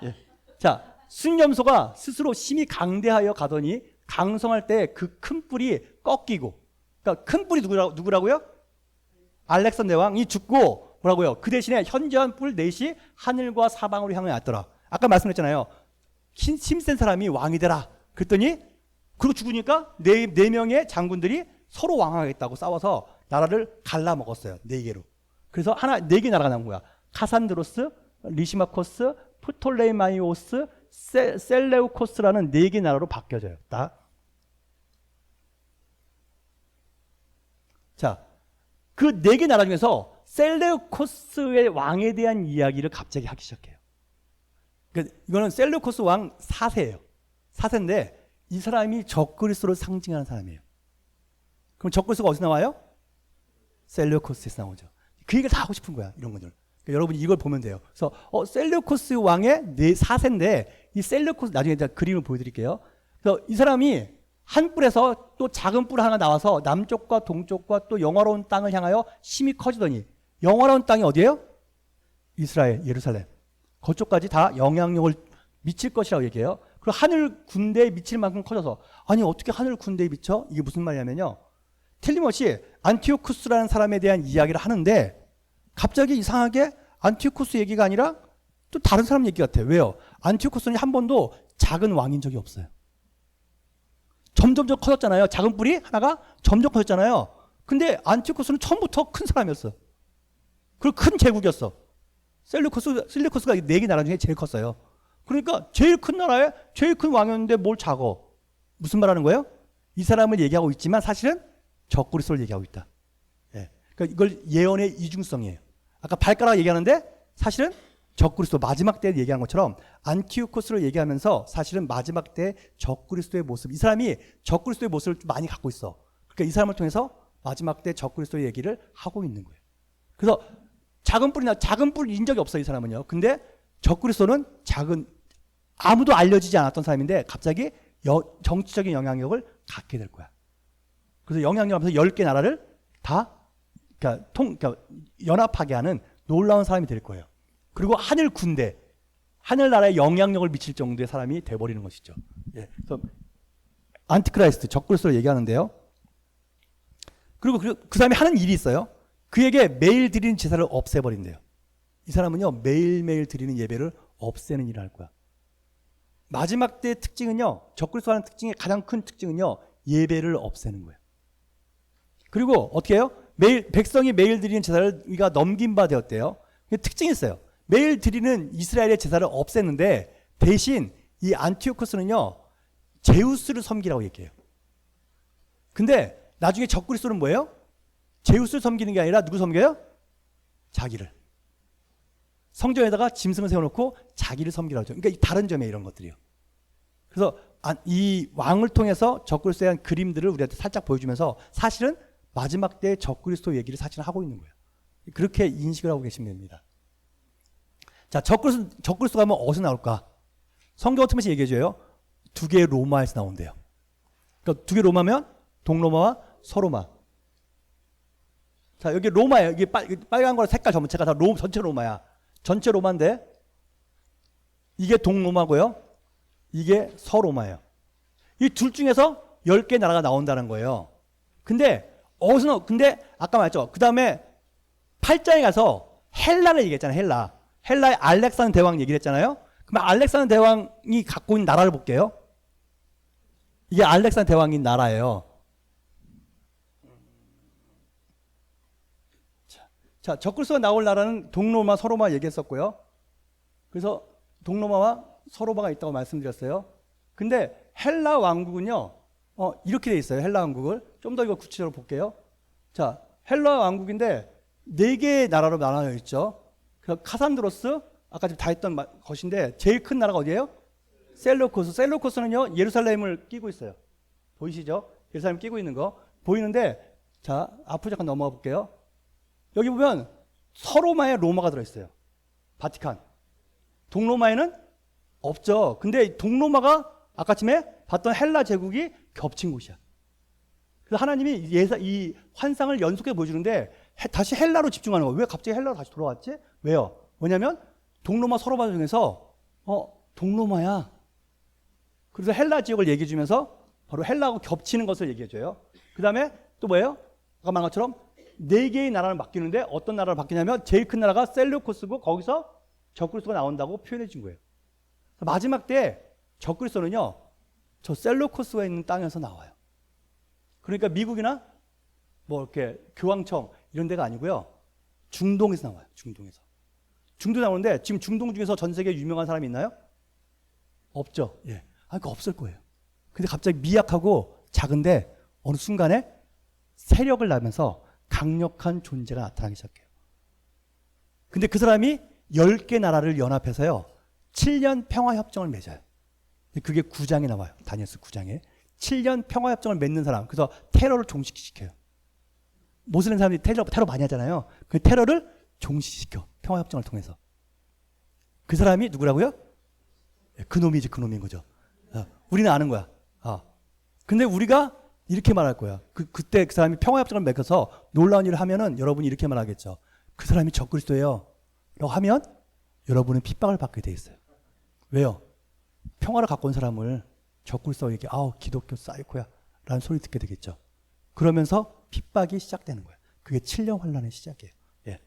예. 자, 순염소가 스스로 심히 강대하여 가더니 강성할 때 그 큰 뿔이 꺾이고, 그러니까 큰 뿔이 누구라고요? 알렉산더 왕이 죽고 뭐라고요? 그 대신에 현저한 뿔 넷이 하늘과 사방으로 향해 왔더라. 아까 말씀드렸잖아요. 힘센 사람이 왕이 되라. 그랬더니 그리고 죽으니까 네 명의 장군들이 서로 왕하겠다고 싸워서 나라를 갈라먹었어요. 4개로. 그래서 4개 나라가 나온 거야. 카산드로스, 리시마코스, 프톨레마이오스, 셀레우코스라는 4개 나라로 바뀌어져요. 자, 그 4개 나라 중에서 셀레우코스의 왕에 대한 이야기를 갑자기 하기 시작해요. 그러니까 이거는 셀레우코스 왕 4세예요. 4세인데 이 사람이 적그리스도를 상징하는 사람이에요. 그럼 적그리스도가 어디서 나와요? 셀레우코스에서 나오죠. 그 얘기를 다 하고 싶은 거야. 이런 것들. 그러니까 여러분이 이걸 보면 돼요. 그래서 셀루코스 왕의 네 사세인데 이 셀루코스 나중에 제가 그림을 보여드릴게요. 그래서 이 사람이 한 뿔에서 또 작은 뿔 하나 나와서 남쪽과 동쪽과 또 영화로운 땅을 향하여 심히 커지더니 영화로운 땅이 어디예요? 이스라엘, 예루살렘. 그쪽까지 다 영향력을 미칠 것이라고 얘기해요. 그리고 하늘 군대에 미칠 만큼 커져서 아니 어떻게 하늘 군대에 미쳐? 이게 무슨 말이냐면요. 틀림없이 안티오쿠스라는 사람에 대한 이야기를 하는데 갑자기 이상하게 안티오쿠스 얘기가 아니라 또 다른 사람 얘기 같아요. 왜요? 안티오쿠스는 한 번도 작은 왕인 적이 없어요. 점점 커졌잖아요. 작은 뿔이 하나가 점점 커졌잖아요. 근데 안티오쿠스는 처음부터 큰 사람이었어. 그리고 큰 제국이었어. 셀루코스가 4개 나라 중에 제일 컸어요. 그러니까 제일 큰 나라에 제일 큰 왕이었는데 뭘 작어? 무슨 말하는 거예요? 이 사람을 얘기하고 있지만 사실은 적그리스도를 얘기하고 있다. 예. 그러니까 이걸 예언의 이중성이에요. 아까 발가락 얘기하는데 사실은 적그리스도 마지막 때 얘기한 것처럼 안티오코스를 얘기하면서 사실은 마지막 때 적그리스도의 모습, 이 사람이 적그리스도의 모습을 좀 많이 갖고 있어. 그러니까 이 사람을 통해서 마지막 때 적그리스도의 얘기를 하고 있는 거예요. 그래서 작은 뿔인 적이 없어요, 이 사람은요. 근데 적그리스도는 아무도 알려지지 않았던 사람인데 갑자기 정치적인 영향력을 갖게 될 거야. 그래서 영향력 하면서 10개 나라를 다 그러니까 연합하게 하는 놀라운 사람이 될 거예요. 그리고 하늘나라에 영향력을 미칠 정도의 사람이 돼버리는 것이죠. 예. 그래서 안티크라이스트, 적그리스도를 얘기하는데요. 그리고 그 사람이 하는 일이 있어요. 그에게 매일 드리는 제사를 없애버린대요. 이 사람은요, 매일매일 드리는 예배를 없애는 일을 할 거야. 마지막 때의 특징은요, 적그리스도 하는 특징의 가장 큰 특징은요, 예배를 없애는 거예요. 그리고 어떻게 해요? 백성이 매일 드리는 제사를 우리가 넘긴 바 되었대요. 특징이 있어요. 매일 드리는 이스라엘의 제사를 없앴는데 대신 이 안티오코스는요, 제우스를 섬기라고 얘기해요. 근데 나중에 적그리스도는 뭐예요? 제우스를 섬기는 게 아니라 누구 섬겨요? 자기를. 성전에다가 짐승을 세워놓고 자기를 섬기라고 하죠. 그러니까 다른 점에 이런 것들이요. 그래서 이 왕을 통해서 적그리스도에 대한 그림들을 우리한테 살짝 보여주면서 사실은 마지막 때 적그리스도 얘기를 사실은 하고 있는 거예요. 그렇게 인식을 하고 계시면 됩니다. 자, 적그리스도가 하면 어디서 나올까? 성경 어떤 것이 얘기해줘요? 2개의 로마에서 나온대요. 그러니까 2개 로마면 동로마와 서로마. 자, 여기 로마예요. 이게 빨간 거랑 색깔 전체가 다 전체 로마야. 전체 로마인데 이게 동로마고요. 이게 서로마예요. 이 둘 중에서 10개 나라가 나온다는 거예요. 근데 아까 말했죠. 그 다음에 8장에 가서 헬라를 얘기했잖아요. 헬라의 알렉산더 대왕 얘기를 했잖아요. 그럼 알렉산더 대왕이 갖고 있는 나라를 볼게요. 이게 알렉산더 대왕인 나라예요. 자, 적그리스도가 나올 나라는 동로마, 서로마 얘기했었고요. 그래서 동로마와 서로마가 있다고 말씀드렸어요. 근데 헬라 왕국은요, 이렇게 돼 있어요. 헬라 왕국을 좀 더 이거 구체적으로 볼게요. 자, 헬라 왕국인데 4개의 나라로 나눠져 있죠. 그래서 카산드로스, 아까 지금 다 했던 것인데 제일 큰 나라가 어디예요? 셀루코스. 셀루코스는요, 예루살렘을 끼고 있어요. 보이시죠? 예루살렘 끼고 있는 거 보이는데, 자, 앞으로 잠깐 넘어가 볼게요. 여기 보면 서로마에 로마가 들어있어요. 바티칸. 동로마에는 없죠. 근데 동로마가 아까쯤에 봤던 헬라 제국이 겹친 곳이야. 그래서 하나님이 이 환상을 연속해서 보여주는데 다시 헬라로 집중하는 거예요. 왜 갑자기 헬라로 다시 돌아왔지? 왜요? 왜냐면 동로마 서로마 중에서 동로마야. 그래서 헬라 지역을 얘기해 주면서 바로 헬라하고 겹치는 것을 얘기해 줘요. 그 다음에 또 뭐예요? 아까 말한 것처럼 4개의 나라를 바뀌는데 어떤 나라를 바뀌냐면 제일 큰 나라가 셀루코스고 거기서 적그리스도가 나온다고 표현해 준 거예요. 마지막 때 적그리스도는요, 저 셀루코스가 있는 땅에서 나와요. 그러니까 미국이나 뭐 이렇게 교황청 이런 데가 아니고요, 중동에서 나와요. 중동 나오는데 지금 중동 중에서 전 세계에 유명한 사람이 있나요? 없죠. 예. 그러니까 없을 거예요. 근데 갑자기 미약하고 작은데 어느 순간에 세력을 나면서 강력한 존재가 나타나기 시작해요. 근데 그 사람이 10개 나라를 연합해서요, 7년 평화협정을 맺어요. 그게 9장에 나와요. 다니엘서 9장에. 7년 평화협정을 맺는 사람. 그래서 테러를 종식시켜요. 모슬렘 사람들이 테러 많이 하잖아요. 그 테러를 종식시켜. 평화협정을 통해서. 그 사람이 누구라고요? 그놈이지, 그놈인 거죠. 우리는 아는 거야. 근데 우리가 이렇게 말할 거야. 그때 그 사람이 평화협정을 맺어서 놀라운 일을 하면은 여러분이 이렇게 말하겠죠. 그 사람이 적그리스도예요 라고 하면 여러분은 핍박을 받게 돼 있어요. 왜요? 평화를 갖고 온 사람을 적그리스도에게 기독교 사이코야 라는 소리 듣게 되겠죠. 그러면서 핍박이 시작되는 거예요. 그게 7년 환란의 시작이에요. 예.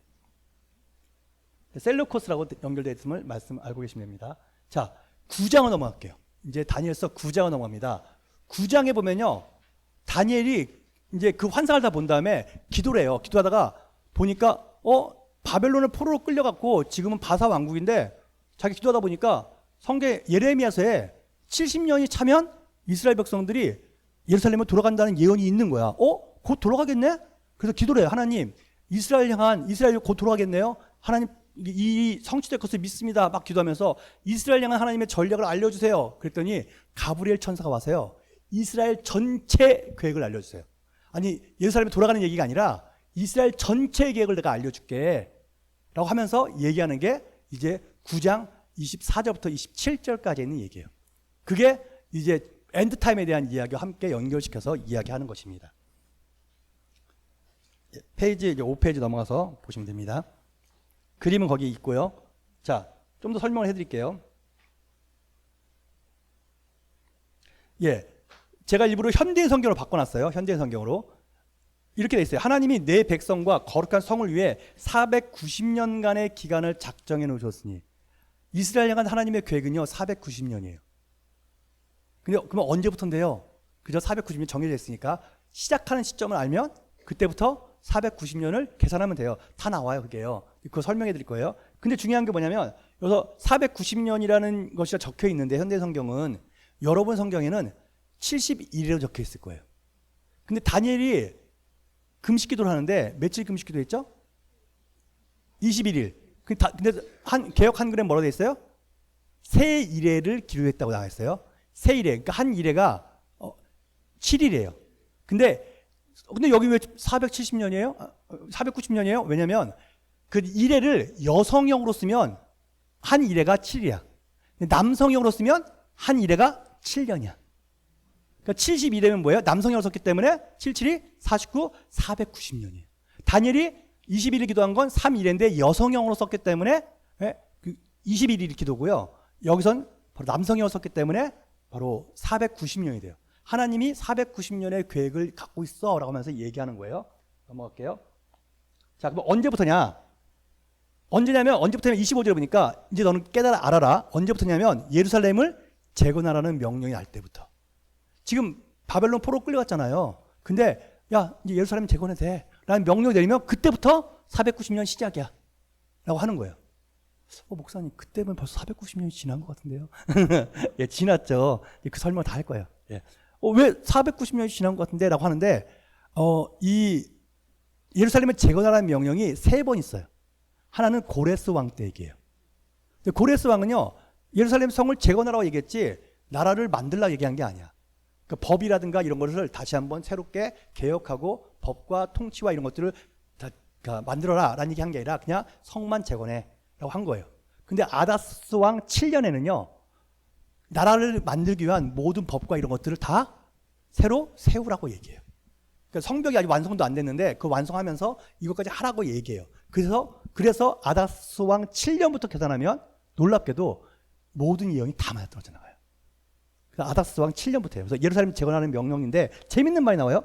셀루코스라고 연결되어 있음을 말씀 알고 계시면 됩니다. 자, 9장을 넘어갈게요. 이제 다니엘서 9장을 넘어갑니다. 9장에 보면요, 다니엘이 이제 그 환상을 다 본 다음에 기도를 해요. 기도하다가 보니까 바벨론을 포로로 끌려갔고 지금은 바사 왕국인데, 자기 기도하다 보니까 성경 예레미야서에 70년이 차면 이스라엘 백성들이 예루살렘으로 돌아간다는 예언이 있는 거야. 곧 돌아가겠네? 그래서 기도를 해요. 하나님, 이스라엘 곧 돌아가겠네요. 하나님, 이 성취될 것을 믿습니다. 막 기도하면서 이스라엘 향한 하나님의 전략을 알려주세요. 그랬더니 가브리엘 천사가 와서요, 이스라엘 전체 계획을 알려주세요. 아니, 예루살렘에 돌아가는 얘기가 아니라 이스라엘 전체 계획을 내가 알려줄게 라고 하면서 얘기하는 게 이제 9장 24절부터 27절까지 있는 얘기예요. 그게 이제 엔드타임에 대한 이야기와 함께 연결시켜서 이야기하는 것입니다. 페이지 이제 5페이지 넘어가서 보시면 됩니다. 그림은 거기 있고요. 자, 좀 더 설명을 해드릴게요. 예, 제가 일부러 현대인 성경으로 바꿔놨어요. 현대인 성경으로 이렇게 돼 있어요. 하나님이 내 백성과 거룩한 성을 위해 490년간의 기간을 작정해 놓으셨으니, 이스라엘 향한 하나님의 계획은요 490년이에요. 근데 그러면 언제부터인데요? 그저 490년 정해져 있으니까 시작하는 시점을 알면 그때부터 490년을 계산하면 돼요. 다 나와요, 그게요. 그거 설명해 드릴 거예요. 근데 중요한 게 뭐냐면, 여기서 490년이라는 것이 적혀 있는데, 현대 성경은, 여러분 성경에는 71일로 적혀 있을 거예요. 근데 다니엘이 금식 기도를 하는데 며칠 금식 기도 했죠? 21일. 근데 개역 한글에 뭐라고 돼 있어요? 세 일회를 기도했다고 나와 있어요. 세 일회. 그러니까 한 일회가 7일이에요. 근데 여기 왜 470년이에요? 490년이에요? 왜냐면 그 일회를 여성형으로 쓰면 한 일회가 7이야. 남성형으로 쓰면 한 일회가 7년이야. 그러니까 72되면 뭐예요? 남성형으로 썼기 때문에 77이 49, 490년이에요. 다니엘이 21일 기도한 건 3일인데 여성형으로 썼기 때문에 21일 기도고요. 여기선 바로 남성형으로 썼기 때문에 바로 490년이 돼요. 하나님이 490년의 계획을 갖고 있어 라고 하면서 얘기하는 거예요. 넘어갈게요. 자, 그럼 언제부터냐? 언제냐면 25절에 보니까 이제 너는 깨달아 알아라. 언제부터냐면 예루살렘을 재건하라는 명령이 날 때부터. 지금 바벨론 포로 끌려갔잖아요. 근데 야, 이제 예루살렘 재건해도 돼 라는 명령을 내리면 그때부터 490년 시작이야 라고 하는 거예요. 목사님, 그때면 벌써 490년이 지난 것 같은데요. 예, 지났죠. 그 설명 다 할 거예요. 예. 왜 490년이 지난 것 같은데 라고 하는데, 이 예루살렘을 재건하라는 명령이 3번 있어요. 하나는 고레스 왕 때 얘기예요. 고레스 왕은요, 예루살렘 성을 재건하라고 얘기했지 나라를 만들라고 얘기한 게 아니야. 그러니까 법이라든가 이런 것을 다시 한번 새롭게 개혁하고 법과 통치와 이런 것들을 다 만들어라 라는 얘기 한 게 아니라 그냥 성만 재건해 라고 한 거예요. 근데 아다스 왕 7년에는요, 나라를 만들기 위한 모든 법과 이런 것들을 다 새로 세우라고 얘기해요. 그러니까 성벽이 아직 완성도 안 됐는데 그 완성하면서 이것까지 하라고 얘기해요. 그래서 아다스 왕 7년부터 계산하면 놀랍게도 모든 예언이 다 맞아떨어져 나가요. 아다스 왕 7년부터예요. 그래서 예루살렘 재건하는 명령인데 재밌는 말이 나와요.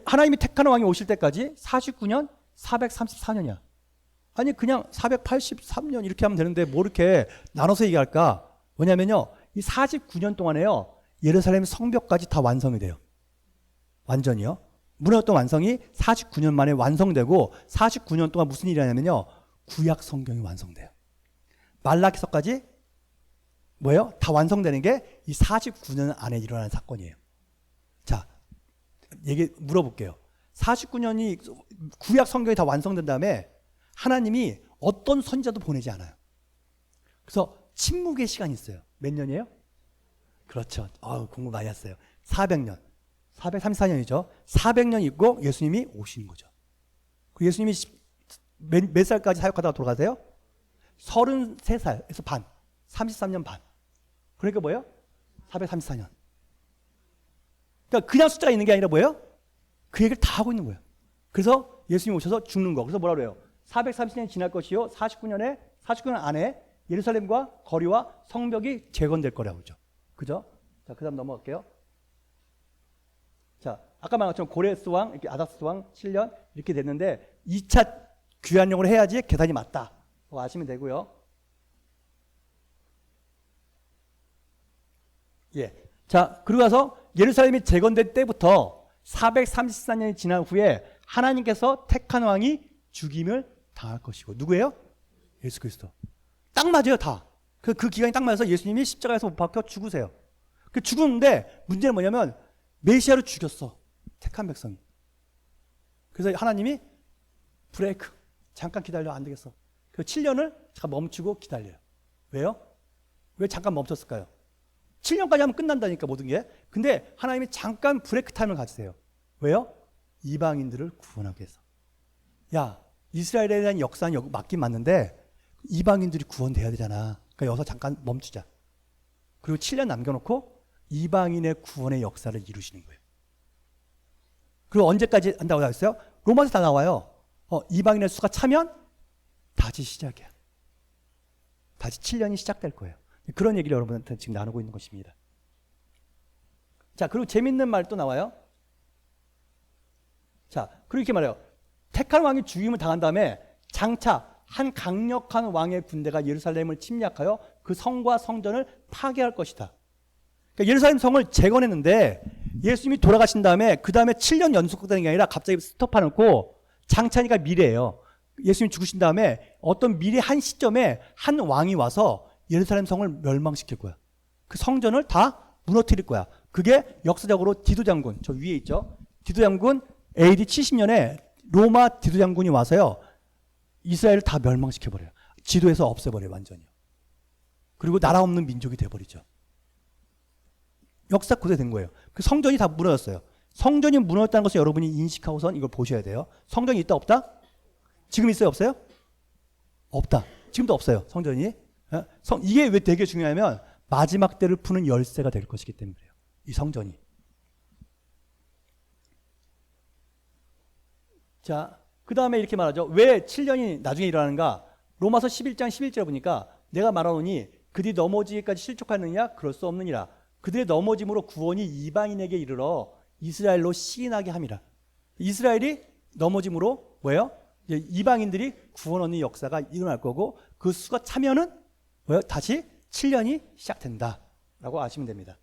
하나님이 택하는 왕이 오실 때까지 49년 434년이야. 아니 그냥 483년 이렇게 하면 되는데 뭐 이렇게 나눠서 얘기할까? 왜냐면요, 이 49년 동안에요, 예루살렘 성벽까지 다 완성이 돼요. 완전히요. 무너졌던 완성이 49년 만에 완성되고, 49년 동안 무슨 일이 하냐면요, 구약 성경이 완성돼요. 말라기서까지 뭐예요? 다 완성되는 게 이 49년 안에 일어나는 사건이에요. 자, 물어볼게요. 49년이 구약 성경이 다 완성된 다음에 하나님이 어떤 선지자도 보내지 않아요. 그래서 침묵의 시간이 있어요. 몇 년이에요? 그렇죠. 공부 많이 했어요. 400년. 434년이죠. 400년 있고 예수님이 오시는 거죠. 예수님이 몇 살까지 사역하다가 돌아가세요? 33살에서 반. 33년 반. 그러니까 뭐예요? 434년. 그러니까 그냥 숫자가 있는 게 아니라 뭐예요? 그 얘기를 다 하고 있는 거예요. 그래서 예수님이 오셔서 죽는 거. 그래서 뭐라 그래요? 430년이 지날 것이요. 49년 안에 예루살렘과 거리와 성벽이 재건될 거라고 그러죠. 그죠? 자, 그 다음 넘어갈게요. 자, 아까 말한 것처럼 고레스 왕, 이렇게 아닥스 왕 7년 이렇게 됐는데 2차 귀환령을 해야지 계산이 맞다. 아시면 되고요. 예. 자, 그리고 나서 예루살렘이 재건될 때부터 434년이 지난 후에 하나님께서 택한 왕이 죽임을 당할 것이고 누구예요? 예수 그리스도. 딱 맞아요, 다. 그 기간이 딱 맞아서 예수님이 십자가에서 못 박혀 죽으세요. 그 죽었는데 문제는 뭐냐면 메시아로 죽였어. 택한 백성이. 그래서 하나님이 브레이크. 잠깐 기다려. 안 되겠어. 그 7년을 잠깐 멈추고 기다려요. 왜요? 왜 잠깐 멈췄을까요? 7년까지 하면 끝난다니까 모든 게. 근데 하나님이 잠깐 브레이크 타임을 가지세요. 왜요? 이방인들을 구원하기 위해서. 야, 이스라엘에 대한 역사는 맞긴 맞는데 이방인들이 구원돼야 되잖아. 그러니까 여기서 잠깐 멈추자. 그리고 7년 남겨놓고 이방인의 구원의 역사를 이루시는 거예요. 그리고 언제까지 한다고 나왔어요? 로마서 다 나와요. 이방인의 수가 차면 다시 시작이야. 다시 7년이 시작될 거예요. 그런 얘기를 여러분한테 지금 나누고 있는 것입니다. 자, 그리고 재밌는 말 또 나와요. 자, 그리고 이렇게 말해요. 택한 왕이 죽임을 당한 다음에 장차 한 강력한 왕의 군대가 예루살렘을 침략하여 그 성과 성전을 파괴할 것이다. 그러니까 예루살렘 성을 재건했는데 예수님이 돌아가신 다음에 그 다음에 7년 연속되는 게 아니라 갑자기 스톱해놓고 장차니까 미래예요. 예수님이 죽으신 다음에 어떤 미래 한 시점에 한 왕이 와서 예루살렘 성을 멸망시킬 거야. 그 성전을 다 무너뜨릴 거야. 그게 역사적으로 디도 장군, 저 위에 있죠. 디도 장군 AD 70년에 로마 디도 장군이 와서요. 이스라엘을 다 멸망시켜버려요. 지도에서 없애버려요. 완전히. 그리고 나라 없는 민족이 돼버리죠. 역사 그대로 된 거예요. 그 성전이 다 무너졌어요. 성전이 무너졌다는 것을 여러분이 인식하고선 이걸 보셔야 돼요. 성전이 있다 없다? 지금 있어요 없어요? 없다. 지금도 없어요. 성전이. 이게 왜 되게 중요하냐면 마지막 때를 푸는 열쇠가 될 것이기 때문에 그래요. 이 성전이. 자, 그 다음에 이렇게 말하죠. 왜 7년이 나중에 일어나는가? 로마서 11장 11절에 보니까 내가 말하노니 그들이 넘어지기까지 실족하느냐? 그럴 수 없느니라. 그들의 넘어짐으로 구원이 이방인에게 이르러 이스라엘로 시인하게 함이라. 이스라엘이 넘어짐으로 뭐예요? 이제 이방인들이 구원 얻는 역사가 일어날 거고 그 수가 차면은 뭐예요? 다시 7년이 시작된다라고 아시면 됩니다.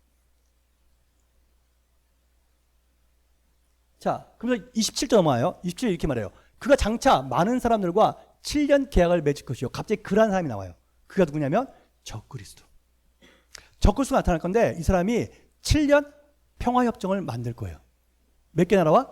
자, 그래서 27절 넘어와요. 27절 이렇게 말해요. 그가 장차 많은 사람들과 7년 계약을 맺을 것이요. 갑자기 그런 사람이 나와요. 그가 누구냐면 적그리스도. 적그리스도가 나타날 건데 이 사람이 7년 평화협정을 만들 거예요. 몇 개 나라와?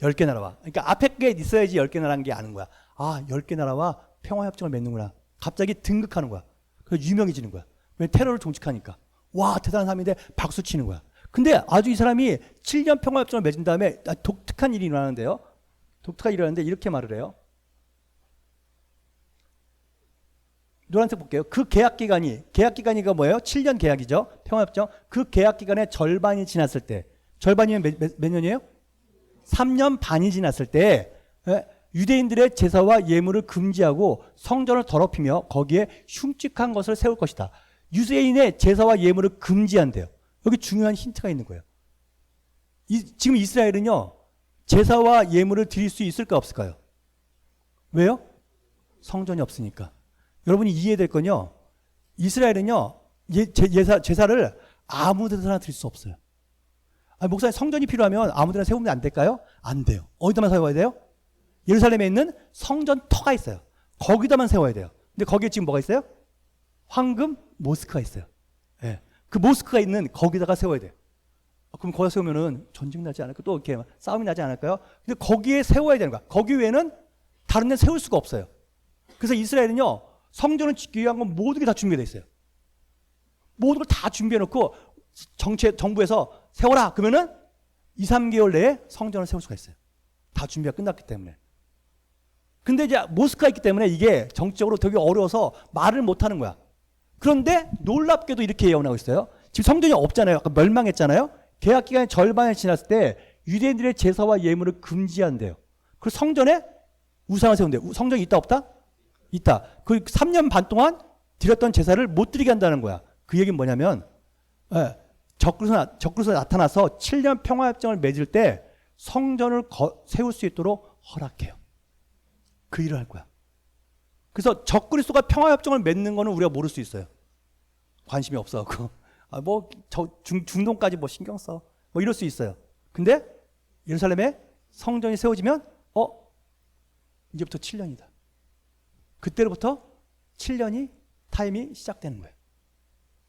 10개 나라와. 그러니까 앞에 게 있어야지 10개 나라는 게 아는 거야. 아, 10개 나라와 평화협정을 맺는구나. 갑자기 등극하는 거야. 그래서 유명해지는 거야. 왜? 테러를 종식하니까. 와, 대단한 사람인데 박수 치는 거야. 근데 아주 이 사람이 7년 평화협정을 맺은 다음에 독특한 일이 일어나는데요. 독특한 일이 일어나는데 이렇게 말을 해요. 노란색 볼게요. 그 계약기간이가 뭐예요? 7년 계약이죠. 평화협정. 그 계약기간의 절반이 지났을 때, 절반이면 몇 년이에요? 3년 반이 지났을 때 유대인들의 제사와 예물을 금지하고 성전을 더럽히며 거기에 흉측한 것을 세울 것이다. 유대인의 제사와 예물을 금지한대요. 여기 중요한 힌트가 있는 거예요. 지금 이스라엘은요, 제사와 예물을 드릴 수 있을까 없을까요? 왜요? 성전이 없으니까. 여러분이 이해될 건요, 이스라엘은요, 제사를 아무 데나 드릴 수 없어요. 아니, 목사님 성전이 필요하면 아무 데나 세우면 안 될까요? 안 돼요. 어디다만 세워야 돼요? 예루살렘에 있는 성전터가 있어요. 거기다만 세워야 돼요. 근데 거기에 지금 뭐가 있어요? 황금 모스크가 있어요. 예. 그 모스크가 있는 거기다가 세워야 돼요. 그럼 거기다 세우면은 전쟁 나지 않을까? 또 이렇게 싸움이 나지 않을까요? 근데 거기에 세워야 되는 거야. 거기 외에는 다른 데 세울 수가 없어요. 그래서 이스라엘은요, 성전을 짓기 위한 건 모든 게 다 준비되어 있어요. 모든 걸 다 준비해 놓고 정부에서 세워라 그러면은 2, 3개월 내에 성전을 세울 수가 있어요. 다 준비가 끝났기 때문에. 근데 이제 모스크가 있기 때문에 이게 정치적으로 되게 어려워서 말을 못 하는 거야. 그런데 놀랍게도 이렇게 예언하고 있어요. 지금 성전이 없잖아요. 아까 멸망했잖아요. 계약 기간의 절반이 지났을 때 유대인들의 제사와 예물을 금지한대요. 그리고 성전에 우상을 세운대요. 성전이 있다 없다? 있다. 그 3년 반 동안 드렸던 제사를 못 드리게 한다는 거야. 그 얘기는 뭐냐면 적그리스도 나타나서 7년 평화협정을 맺을 때 성전을 세울 수 있도록 허락해요. 그 일을 할 거야. 그래서 적그리스도가 평화협정을 맺는 거는 우리가 모를 수 있어요. 관심이 없어갖고. 중동까지 뭐 신경 써. 뭐 이럴 수 있어요. 근데 예루살렘에 성전이 세워지면 이제부터 7년이다. 그때로부터 7년이 타임이 시작되는 거예요.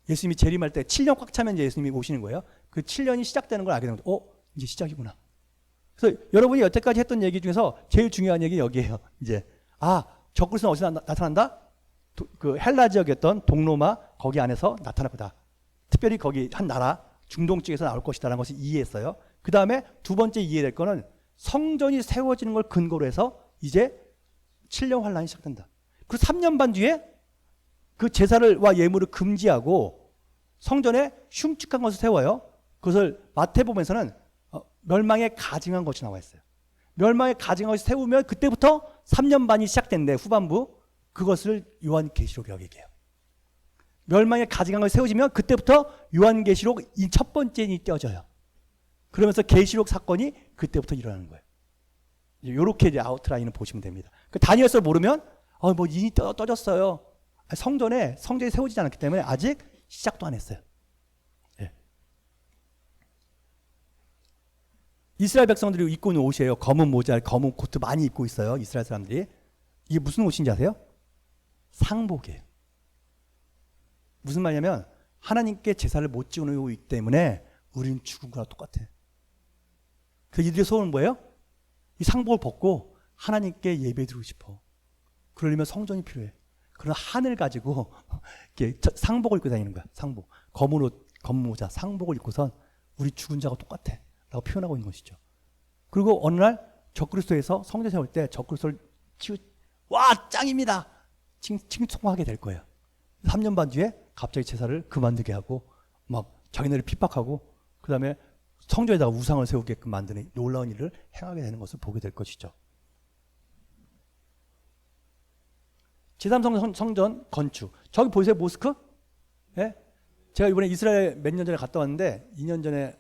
예수님이 재림할 때 7년 꽉 차면 이제 예수님이 오시는 거예요. 그 7년이 시작되는 걸 알게 되는 거죠. 이제 시작이구나. 그래서 여러분이 여태까지 했던 얘기 중에서 제일 중요한 얘기 여기에요. 이제 적그리스도는 어디서 나타난다? 그 헬라 지역이었던 동로마 거기 안에서 나타날 거다. 특별히 거기 한 나라 중동 쪽에서 나올 것이다라는 것을 이해했어요. 그 다음에 두 번째 이해될 거는 성전이 세워지는 걸 근거로 해서 이제 7년 환란이 시작된다. 그리고 3년 반 뒤에 그 제사를와 예물을 금지하고 성전에 흉측한 것을 세워요. 그것을 마태복음에서는 멸망에 가증한 것이 나와 있어요. 멸망에 가증한 것을 세우면 그때부터 3년 반이 시작된대. 후반부. 그것을 요한계시록이라고 얘기해요. 멸망에 가증한 것이 세워지면 그때부터 요한계시록 이 첫 번째 인이 떼어져요. 그러면서 계시록 사건이 그때부터 일어나는 거예요. 이렇게 이제 아웃라인을 보시면 됩니다. 그 다니엘서를 모르면 뭐 인이 떠졌어요. 성전이 세워지지 않았기 때문에 아직 시작도 안 했어요. 예. 이스라엘 백성들이 입고 있는 옷이에요. 검은 모자, 검은 코트 많이 입고 있어요. 이스라엘 사람들이. 이게 무슨 옷인지 아세요? 상복이에요. 무슨 말이냐면 하나님께 제사를 못 지우는 이유이기 때문에 우리는 죽은 거랑 똑같아. 그래서 이들의 소원은 뭐예요? 이 상복을 벗고 하나님께 예배드리고 싶어. 그러려면 성전이 필요해. 그런 한을 가지고 상복을 입고 다니는 거야. 상복. 검은 옷, 검은 모자, 상복을 입고선 우리 죽은 자가 똑같아. 라고 표현하고 있는 것이죠. 그리고 어느 날 적그리스도에서 성전 세울 때 적그리스도를 와 짱입니다. 칭송하게 될 거예요. 3년 반 뒤에 갑자기 제사를 그만두게 하고 막 자기네를 핍박하고 그 다음에 성전에다가 우상을 세우게끔 만드는 놀라운 일을 행하게 되는 것을 보게 될 것이죠. 제3 성전 건축. 저기 보이세요? 모스크? 예? 제가 이번에 이스라엘 몇 년 전에 갔다 왔는데 2년 전에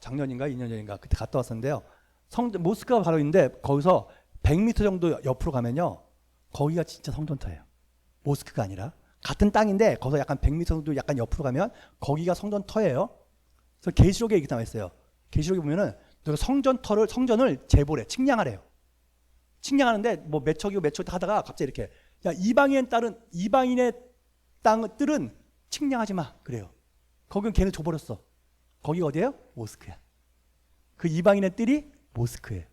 작년인가 2년 전인가 그때 갔다 왔었는데요. 모스크가 바로 있는데 거기서 100m 정도 옆으로 가면요. 거기가 진짜 성전터예요. 모스크가 아니라. 같은 땅인데 거기서 약간 100m 정도 약간 옆으로 가면 거기가 성전터예요. 그래서 계시록에 이렇게 나와 있어요. 계시록에 보면은 성전을 재보래. 측량하래요. 측량하는데 뭐 몇 척이고 몇 척 하다가 갑자기 이렇게 이방인의 땅들은 측량하지 마. 그래요. 거기는 걔는 줘버렸어. 거기가 어디예요? 모스크야. 그 이방인의 뜰이 모스크예요.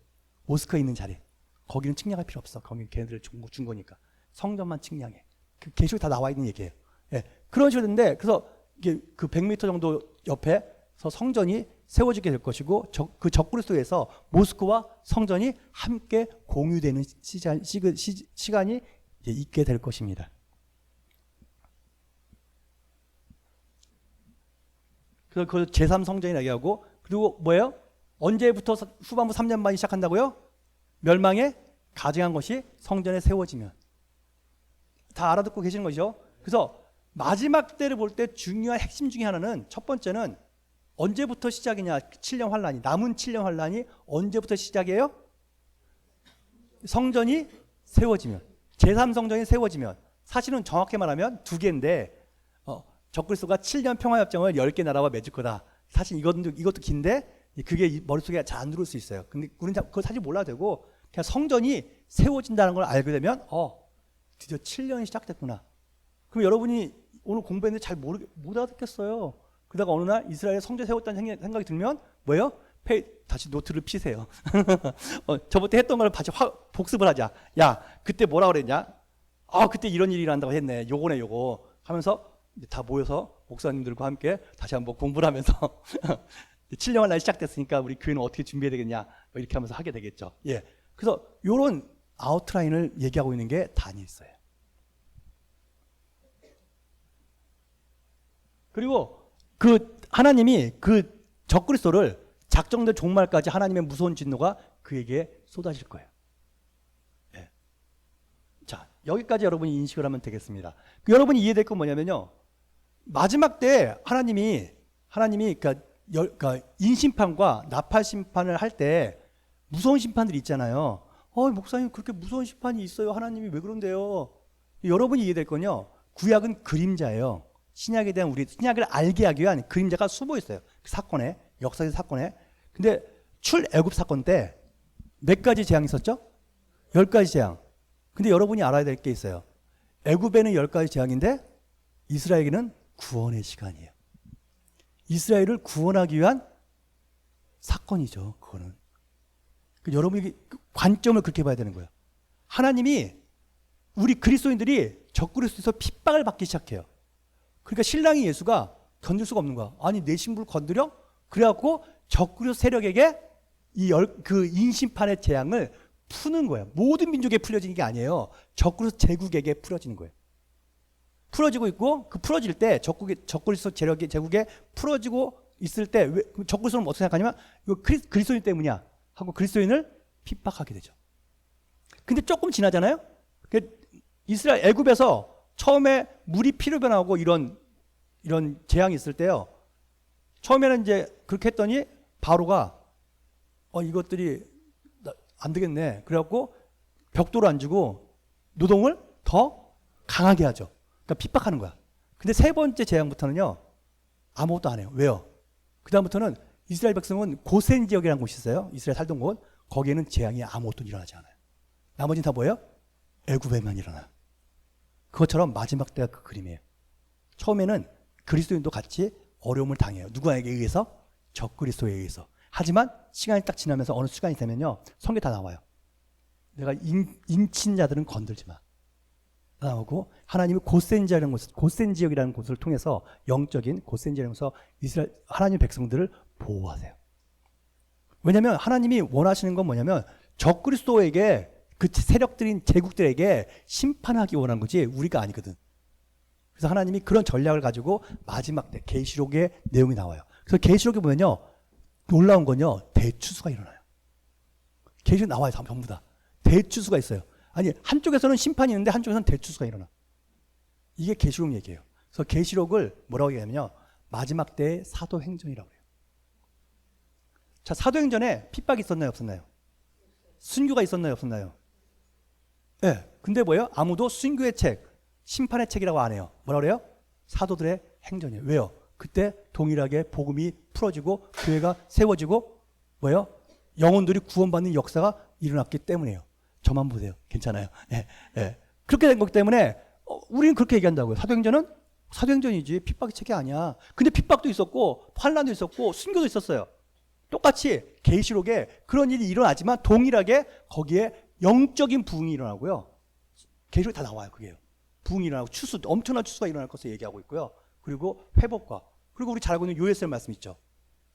모스크에 있는 자리. 거기는 측량할 필요 없어. 거기는 걔네들 준 거니까. 성전만 측량해. 그 계시록에 다 나와 있는 얘기예요. 예. 그런 식으로 됐는데 그래서 이게 그 100m 정도 옆에서 성전이 세워지게 될 것이고 그 적그리스도에서 모스크와 성전이 함께 공유되는 시간이 이제 있게 될 것입니다. 그래서 그 제3성전이라고 얘기하고 그리고 뭐예요? 언제부터 후반부 3년 만이 시작한다고요? 멸망에 가증한 것이 성전에 세워지면. 다 알아듣고 계시는 것이죠. 그래서 마지막 때를 볼 때 중요한 핵심 중에 하나는 첫 번째는 언제부터 시작이냐? 7년 환란이. 남은 7년 환란이 언제부터 시작이에요? 성전이 세워지면. 제3성전이 세워지면. 사실은 정확히 말하면 두 개인데 적그리스도가 7년 평화협정을 10개 나라와 맺을 거다. 사실 이것도 긴데 그게 머릿속에 잘 안 들어올 수 있어요. 근데 우리는 그거 사실 몰라도 되고 그냥 성전이 세워진다는 걸 알게 되면 드디어 7년이 시작됐구나. 그럼 여러분이 오늘 공부했는데 잘 못 알아듣겠어요. 그러다가 어느 날 이스라엘에 성전 세웠다는 생각이 들면 뭐예요? 다시 노트를 피세요. 저번에 했던 걸 다시 복습을 하자. 야, 그때 뭐라 그랬냐? 그때 이런 일이 일어난다고 했네. 요거네 요거 하면서 다 모여서 목사님들과 함께 다시 한번 공부를 하면서 7년 날 시작됐으니까 우리 교회는 어떻게 준비해야 되겠냐? 이렇게 하면서 하게 되겠죠. 예. 그래서 요런 아웃라인을 얘기하고 있는 게 다니엘서예요. 그리고 그 하나님이 그 적그리스도를 작정된 종말까지 하나님의 무서운 진노가 그에게 쏟아질 거예요. 네. 자, 여기까지 여러분이 인식을 하면 되겠습니다. 여러분이 이해될 건 뭐냐면요. 마지막 때 하나님이 그러니까 인심판과 나팔 심판을 할 때 무서운 심판들이 있잖아요. 목사님 그렇게 무서운 심판이 있어요. 하나님이 왜 그런데요? 여러분이 이해될 건요. 구약은 그림자예요. 신약에 대한 신약을 알게 하기 위한 그림자가 수보 있어요. 그 사건에, 역사의 사건에. 근데 출애굽 사건 때 몇 가지 재앙이 있었죠? 10가지 재앙. 근데 여러분이 알아야 될 게 있어요. 애굽에는 10가지 재앙인데 이스라엘에게는 구원의 시간이에요. 이스라엘을 구원하기 위한 사건이죠. 그거는. 여러분이 관점을 그렇게 봐야 되는 거예요. 하나님이 우리 그리스도인들이 적그리스도에서 핍박을 받기 시작해요. 그러니까 신랑이 예수가 건들 수가 없는 거야. 아니 내 신부를 건드려? 그래갖고 적그리스도 세력에게 그 인심판의 재앙을 푸는 거예요. 모든 민족에 풀려지는 게 아니에요. 적그리스도 제국에게 풀어지는 거예요. 풀어지고 있고 그 풀어질 때 적그리스도 제국에 풀어지고 있을 때 적그리스도는 어떻게 생각하냐면 이거 그리스도인 때문이야 하고 그리스도인을 핍박하게 되죠. 근데 조금 지나잖아요. 이스라엘 애굽에서 처음에 물이 피로 변하고 이런 재앙이 있을 때요. 처음에는 이제 그렇게 했더니 바로가 이것들이 안 되겠네. 그래갖고 벽돌을 안 주고 노동을 더 강하게 하죠. 그러니까 핍박하는 거야. 근데 세 번째 재앙부터는요. 아무것도 안 해요. 왜요? 그 다음부터는 이스라엘 백성은 고센 지역이라는 곳이 있어요. 이스라엘 살던 곳. 거기에는 재앙이 아무것도 일어나지 않아요. 나머지는 다 뭐예요? 애굽에만 일어나요. 그것처럼 마지막 때가 그 그림이에요. 처음에는 그리스도인도 같이 어려움을 당해요. 누구에게 의해서? 적그리스도에 의해서. 하지만 시간이 딱 지나면서 어느 시간이 되면요. 성경에 다 나와요. 내가 인친 자들은 건들지 마. 나오고 하나님이 고센 지역이라는 곳을 통해서 영적인 고센 지역에서 이스라엘 하나님 백성들을 보호하세요. 왜냐하면 하나님이 원하시는 건 뭐냐면 적그리스도에게 그 세력들인 제국들에게 심판하기 원한 거지 우리가 아니거든. 그래서 하나님이 그런 전략을 가지고 마지막 때 계시록의 내용이 나와요. 그래서 계시록에 보면요. 놀라운 건요. 대추수가 일어나요. 계시록 나와요. 전부 다. 대추수가 있어요. 아니 한쪽에서는 심판이 있는데 한쪽에서는 대추수가 일어나. 이게 계시록 얘기예요. 그래서 계시록을 뭐라고 얘기하냐면요. 마지막 때의 사도행전이라고 해요. 자, 사도행전에 핍박이 있었나요? 없었나요? 순교가 있었나요? 없었나요? 네. 근데 뭐예요? 아무도 순교의 책, 심판의 책이라고 안 해요. 뭐라 그래요? 사도들의 행전이에요. 왜요? 그때 동일하게 복음이 풀어지고 교회가 세워지고 뭐예요? 영혼들이 구원받는 역사가 일어났기 때문이에요. 저만 보세요. 괜찮아요. 예, 예. 그렇게 된 거기 때문에 우리는 그렇게 얘기한다고요. 사도행전은 사도행전이지 핍박의 책이 아니야. 근데 핍박도 있었고 환난도 있었고 순교도 있었어요. 똑같이 계시록에 그런 일이 일어나지만 동일하게 거기에 영적인 부흥이 일어나고요. 계시록에 다 나와요. 그게요. 부흥이 일어나고 엄청난 추수가 일어날 것을 얘기하고 있고요. 그리고 회복과 그리고 우리 잘 알고 있는 요에스의 말씀 있죠.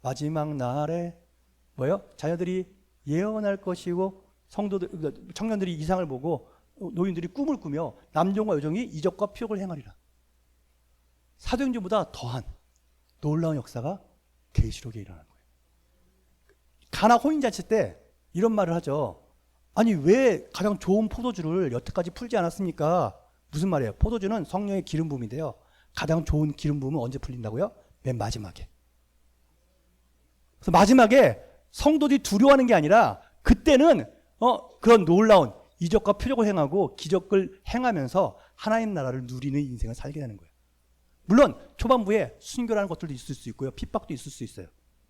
마지막 날에 뭐예요? 자녀들이 예언할 것이고 청년들이 이상을 보고 노인들이 꿈을 꾸며 남종과 여종이 이적과 표적을 행하리라. 사도행전보다 더한 놀라운 역사가 계시록에 일어나는 거예요. 가나 혼인잔치 때 이런 말을 하죠. 아니 왜 가장 좋은 포도주를 여태까지 풀지 않았습니까? 무슨 말이에요? 포도주는 성령의 기름 부음인데요. 가장 좋은 기름 부음은 언제 풀린다고요? 맨 마지막에. 그래서 마지막에 성도들이 두려워하는 게 아니라 그때는 그런 놀라운 이적과 표적을 행하고 기적을 행하면서 하나님 나라를 누리는 인생을 살게 되는 거예요. 물론 초반부에 순교라는 것들도 있을 수 있고요. 핍박도 있을 수 있어요.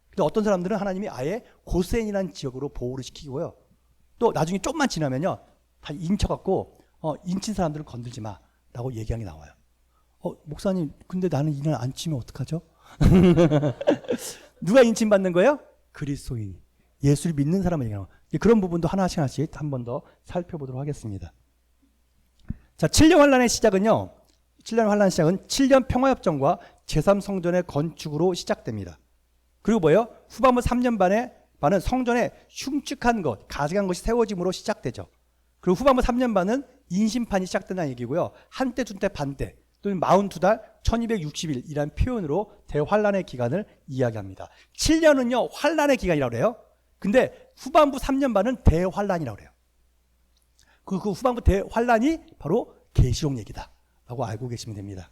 근데 어떤 사람들은 하나님이 아예 고센이라는 지역으로 보호를 시키고요. 또 나중에 좀만 지나면요. 다 인쳐갖고 인친 사람들을 건들지 마라고 얘기하는 게 나와요. 목사님 근데 나는 이날 안 치면 어떡하죠? 누가 인침받는 거예요? 그리스도인이. 예수를 믿는 사람을 얘기하는 거예요. 그런 부분도 하나씩 한 번 더 살펴보도록 하겠습니다. 자, 7년 환란의 시작은요. 7년 환란 시작은 7년 평화협정과 제3성전의 건축으로 시작됩니다. 그리고 뭐예요? 후반부 3년 반은 성전에 흉측한 것, 가증한 것이 세워짐으로 시작되죠. 그리고 후반부 3년 반은 인심판이 시작된다는 얘기고요. 한때, 두때, 반때 또는 42달, 1260일이라는 표현으로 대환란의 기간을 이야기합니다. 7년은요 환란의 기간이라고 그래요. 근데 후반부 3년 반은 대환란이라고 그래요. 그 후반부 대환란이 바로 계시록 얘기다 라고 알고 계시면 됩니다.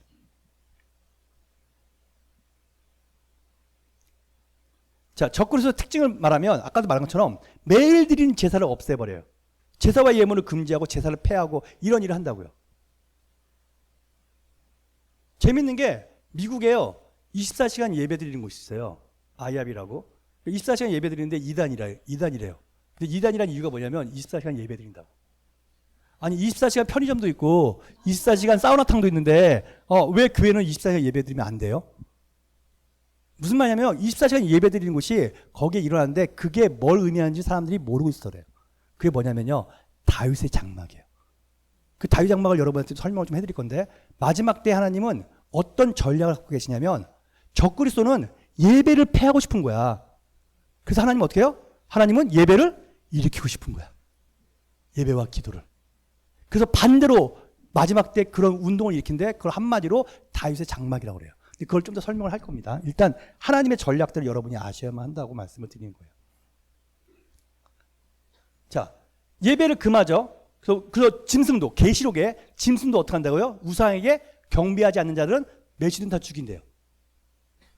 자, 적그리스도의 특징을 말하면 아까도 말한 것처럼 매일 드리는 제사를 없애버려요. 제사와 예물을 금지하고 제사를 폐하고 이런 일을 한다고요. 재밌는 게 미국에요 24시간 예배 드리는 곳이 있어요. 아이압이라고. 24시간 예배 드리는데 2단이래요. 근데 2단이라는 이유가 뭐냐면 24시간 예배 드린다고. 아니 24시간 편의점도 있고 24시간 사우나탕도 있는데 왜 교회는 24시간 예배 드리면 안 돼요? 무슨 말이냐면 24시간 예배 드리는 곳이 거기에 일어나는데 그게 뭘 의미하는지 사람들이 모르고 있어요. 그게 뭐냐면요 다윗의 장막이에요. 그 다윗 장막을 여러분한테 설명을 좀 해드릴 건데 마지막 때 하나님은 어떤 전략을 갖고 계시냐면 적그리스도는 예배를 폐하고 싶은 거야. 그래서 하나님은 어떻게 해요? 하나님은 예배를 일으키고 싶은 거야. 예배와 기도를. 그래서 반대로 마지막 때 그런 운동을 일으킨데 그걸 한마디로 다윗의 장막이라고 그래요. 근데 그걸 좀 더 설명을 할 겁니다. 일단 하나님의 전략들을 여러분이 아셔야만 한다고 말씀을 드리는 거예요. 자, 예배를 금하죠. 그래서 짐승도, 계시록에 짐승도 어떻게 한다고요? 우상에게 경배하지 않는 자들은 몇이든 다 죽인대요.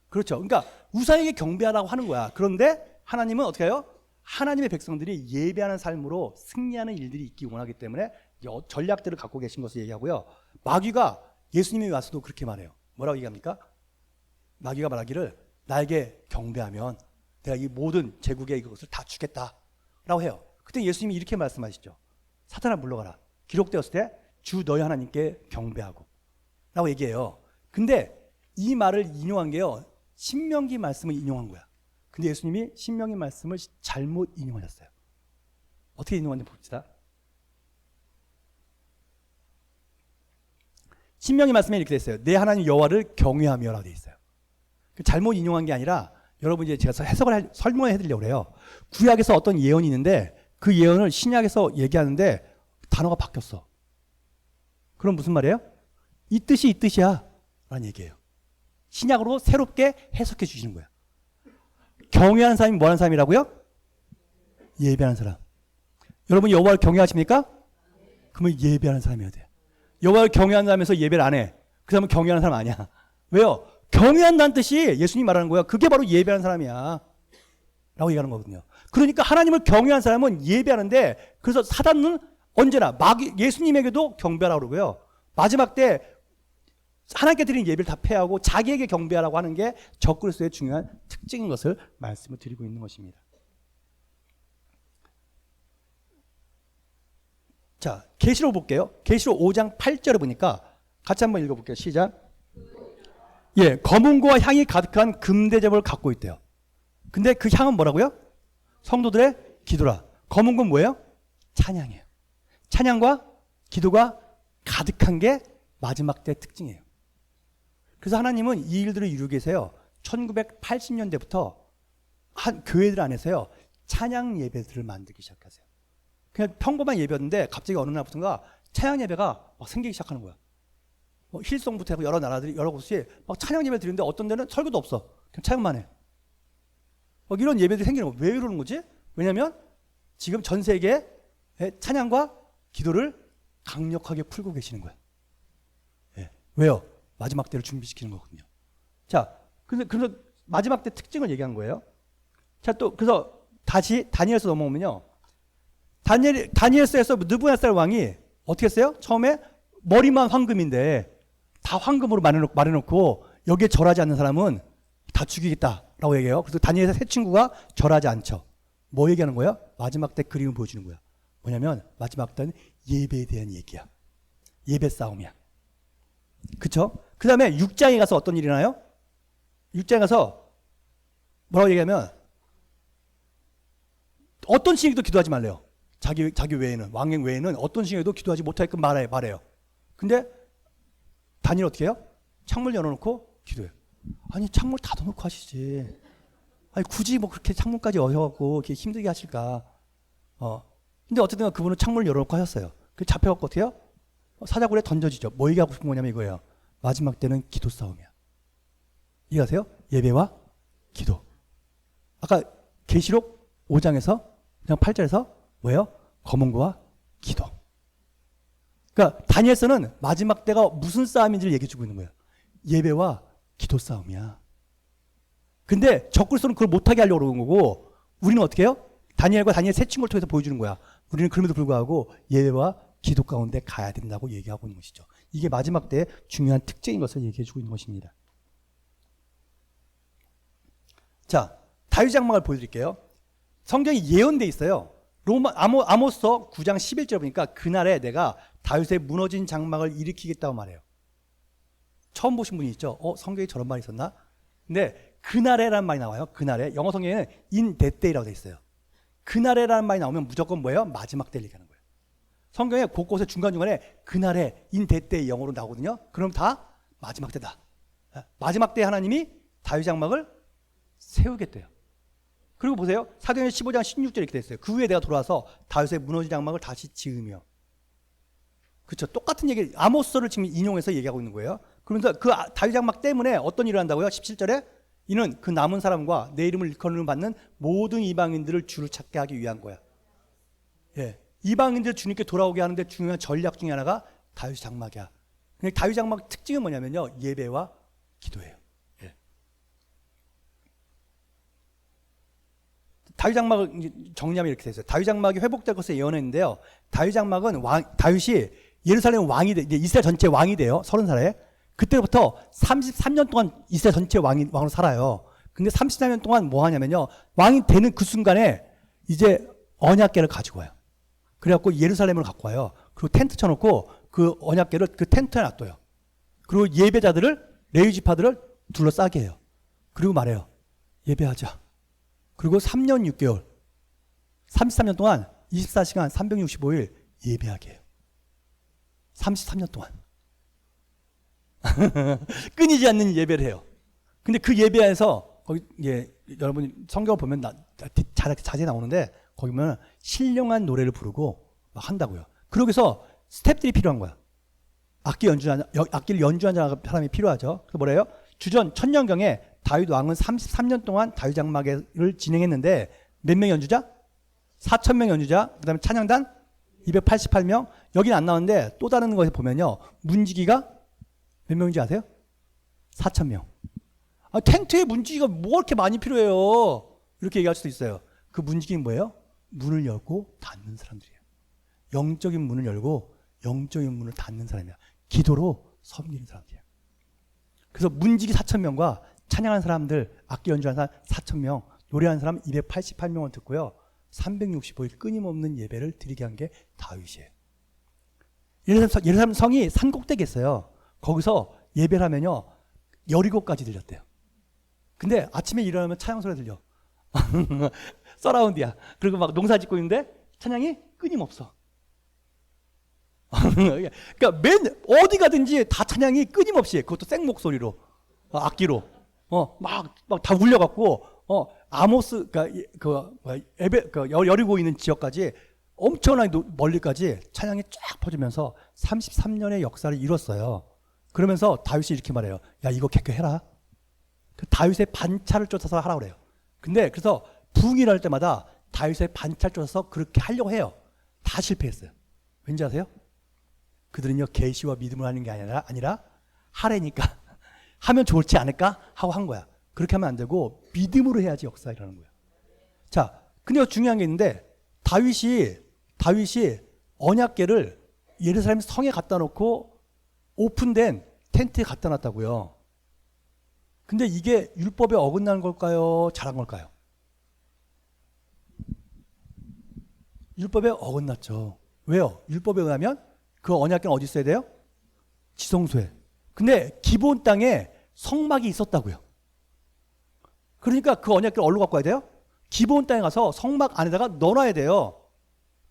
그렇죠. 그러니까 우상에게 경배하라고 하는 거야. 그런데 하나님은 어떻게 해요? 하나님의 백성들이 예배하는 삶으로 승리하는 일들이 있기 원하기 때문에 전략들을 갖고 계신 것을 얘기하고요. 마귀가 예수님이 와서도 그렇게 말해요. 뭐라고 얘기합니까? 마귀가 말하기를 나에게 경배하면 내가 이 모든 제국의 이것을 다 주겠다라고 해요. 그때 예수님이 이렇게 말씀하시죠. 사탄아 물러가라. 기록되었을 때 주 너희 하나님께 경배하고 라고 얘기해요. 근데 이 말을 인용한 게요. 신명기 말씀을 인용한 거야. 근데 예수님이 신명기 말씀을 잘못 인용하셨어요. 어떻게 인용하는지 봅시다. 신명기 말씀에 이렇게 돼 있어요. 내 하나님 여호와를 경외하며 라고 돼 있어요. 잘못 인용한 게 아니라 여러분 이제 제가 설명을 해드리려고 그래요. 구약에서 어떤 예언이 있는데 그 예언을 신약에서 얘기하는데 단어가 바뀌었어. 그럼 무슨 말이에요? 이 뜻이 이 뜻이야 라는 얘기예요. 신약으로 새롭게 해석해 주시는 거야. 경외하는 사람이 뭐 하는 사람이라고요? 예배하는 사람. 여러분 여호와를 경외하십니까? 그러면 예배하는 사람이어야 돼요. 여호와를 경외하는 사람에서 예배를 안 해. 그 사람은 경외하는 사람 아니야. 왜요? 경외한다는 뜻이 예수님이 말하는 거야. 그게 바로 예배하는 사람이야 라고 얘기하는 거거든요. 그러니까 하나님을 경외하는 사람은 예배하는데 그래서 사단은 언제나 예수님에게도 경배하라고 그러고요. 마지막 때 하나님께 드리는 예배를 다 폐하고 자기에게 경배하라고 하는 게 적그리스도의 중요한 특징인 것을 말씀을 드리고 있는 것입니다. 자, 계시록 볼게요. 계시록 5장 8절을 보니까 같이 한번 읽어볼게요. 시작. 예, 검은고와 향이 가득한 금대접을 갖고 있대요. 근데 그 향은 뭐라고요? 성도들의 기도라. 검은고는 뭐예요? 찬양이에요. 찬양과 기도가 가득한 게 마지막 때 특징이에요. 그래서 하나님은 이 일들을 이루기 위해서요. 1980년대부터 한 교회들 안에서요. 찬양 예배들을 만들기 시작하세요. 그냥 평범한 예배였는데 갑자기 어느 날부터인가 찬양 예배가 막 생기기 시작하는 거야. 힐송부터 해서 여러 나라들이 여러 곳이 막 찬양 예배 드리는데 어떤 데는 설교도 없어. 그냥 찬양만 해. 이런 예배들이 생기는 거야. 왜 이러는 거지? 왜냐하면 지금 전 세계에 찬양과 기도를 강력하게 풀고 계시는 거야. 예. 왜요? 마지막 때를 준비시키는 거거든요. 자, 그래서 마지막 때 특징을 얘기한 거예요. 자, 또 그래서 다시 다니엘서 넘어오면요. 다니엘서에서 느부갓네살 왕이 어떻게 했어요? 처음에 머리만 황금인데 다 황금으로 말해놓고 여기에 절하지 않는 사람은 다 죽이겠다라고 얘기해요. 그래서 다니엘의 세 친구가 절하지 않죠. 뭐 얘기하는 거예요? 마지막 때 그림을 보여주는 거야. 뭐냐면 마지막 때는 예배에 대한 얘기야. 예배 싸움이야. 그쵸? 그 다음에 6장에 가서 어떤 일이 나요? 6장에 가서 뭐라고 얘기하면 어떤 신에게도 기도하지 말래요. 자기 외에는, 왕행 외에는 어떤 신에게도 기도하지 못하게끔 말해요. 근데 다니엘 어떻게 해요? 창문 열어놓고 기도해요. 아니 창문 닫아놓고 하시지. 아니 굳이 뭐 그렇게 창문까지 여셔갖고 이렇게 힘들게 하실까? 근데 어쨌든 그분은 창문을 열어놓고 하셨어요. 그 잡혀갖고 어떻게 해요? 사자굴에 던져지죠. 뭐 얘기하고 싶은 거냐면 이거예요. 마지막 때는 기도 싸움이야. 이해하세요? 예배와 기도. 아까 계시록 5장에서 그냥 8절에서 뭐예요? 검은고와 기도. 그러니까 다니엘서는 마지막 때가 무슨 싸움인지를 얘기해주고 있는 거예요. 예배와 기도 싸움이야. 근데 적그리스도는 그걸 못하게 하려고 그러는 거고 우리는 어떻게 해요? 다니엘과 다니엘 세 친구를 통해서 보여주는 거야. 우리는 그럼에도 불구하고 예배와 기도 가운데 가야 된다고 얘기하고 있는 것이죠. 이게 마지막 때의 중요한 특징인 것을 얘기해주고 있는 것입니다. 자, 다윗 장막을 보여드릴게요. 성경이 예언돼 있어요. 아모스서 9장 11절 보니까 그날에 내가 다윗의 무너진 장막을 일으키겠다고 말해요. 처음 보신 분이 있죠? 성경에 저런 말이 있었나? 근데 그날에라는 말이 나와요. 그날에. 영어 성경에는 in that day라고 돼 있어요. 그날에라는 말이 나오면 무조건 뭐예요? 마지막 때를 얘기하는 거예요. 성경에 곳곳에 중간중간에 그날에 in that day 영어로 나오거든요. 그럼 다 마지막 때다. 마지막 때 하나님이 다윗 장막을 세우겠대요. 그리고 보세요. 사도행전 15장 16절에 이렇게 돼 있어요. 그 후에 내가 돌아와서 다윗의 무너진 장막을 다시 지으며. 그렇죠. 똑같은 얘기, 아모스를 지금 인용해서 얘기하고 있는 거예요. 그러면서 그 다윗 장막 때문에 어떤 일을 한다고요? 17절에 이는 그 남은 사람과 내 이름을 일컬음을 받는 모든 이방인들을 주를 찾게 하기 위한 거야. 예, 이방인들 주님께 돌아오게 하는데 중요한 전략 중에 하나가 다윗 장막이야. 다윗 장막 특징은 뭐냐면요, 예배와 기도예요. 예. 다윗 장막을 정리하면 이렇게 돼 있어요. 다윗 장막이 회복될 것을 예언했는데요. 다윗 장막은 다윗이 예루살렘 왕이 이제 이스라엘 전체 왕이 돼요. 30살에. 그때부터 33년 동안 이스라엘 전체 왕으로 살아요. 근데 33년 동안 뭐 하냐면요. 왕이 되는 그 순간에 이제 언약궤를 가지고 와요. 그래갖고 예루살렘을 갖고 와요. 그리고 텐트 쳐놓고 그 언약궤를 그 텐트에 놔둬요. 그리고 예배자들을, 레위 지파들을 둘러싸게 해요. 그리고 말해요. 예배하자. 그리고 3년 6개월, 33년 동안 24시간 365일 예배하게 해요. 33년 동안. 끊이지 않는 예배를 해요. 근데 그 예배 안에서 거기 여러분 성경을 보면 자세히 나오는데 거기 보면 신령한 노래를 부르고 막 한다고요. 그러고서 스텝들이 필요한 거야. 악기를 연주하는 사람이 필요하죠. 그래서 뭐래요? 주전 천년경에 다윗 왕은 33년 동안 다윗 장막을 진행했는데 몇 명 연주자? 4,000명 연주자. 그 다음에 찬양단 288명. 여기는 안 나오는데 또 다른 것에 보면요. 문지기가 몇 명인지 아세요? 4,000명. 텐트에 문지기가 뭐 이렇게 많이 필요해요? 이렇게 얘기할 수도 있어요. 그 문지기는 뭐예요? 문을 열고 닫는 사람들이에요. 영적인 문을 열고 영적인 문을 닫는 사람이야. 기도로 섬기는 사람들이에요. 그래서 문지기 4,000명과 찬양하는 사람들, 악기 연주하는 사람 4,000명, 노래하는 사람 288명을 듣고요. 365일 끊임없는 예배를 드리게 한 게 다윗이에요. 예루살렘 성이 산 꼭대기에 있어요. 거기서 예배를 하면요. 17까지 들렸대요. 근데 아침에 일어나면 찬양 소리 들려. 서라운드야. 그리고 막 농사 짓고 있는데 찬양이 끊임없어. 그러니까 어디 가든지 다 찬양이 끊임없이, 그것도 생 목소리로, 악기로, 막 다 울려갖고, 아모스, 여리고 있는 지역까지 엄청나게 멀리까지 찬양이 쫙 퍼지면서 33년의 역사를 이뤘어요. 그러면서 다윗이 이렇게 말해요. 야, 이거 개혁해라. 그 다윗의 반차를 쫓아서 하라고 그래요. 근데 그래서 부흥이라 할 때마다 다윗의 반차를 쫓아서 그렇게 하려고 해요. 다 실패했어요. 왠지 아세요? 그들은요, 계시와 믿음을 하는 게 아니라 하래니까 하면 좋지 않을까 하고 한 거야. 그렇게 하면 안 되고 믿음으로 해야지 역사가 일어나는 거야. 자, 근데 중요한 게 있는데 다윗이 언약궤를 예루살렘 성에 갖다 놓고 오픈된 텐트에 갖다 놨다고요. 근데 이게 율법에 어긋나는 걸까요? 잘한 걸까요? 율법에 어긋났죠. 왜요? 율법에 의하면 그 언약궤는 어디 있어야 돼요? 지성소에. 근데 기본 땅에 성막이 있었다고요. 그러니까 그 언약궤를 어디로 갖고 와야 돼요? 기본 땅에 가서 성막 안에다가 넣어놔야 돼요.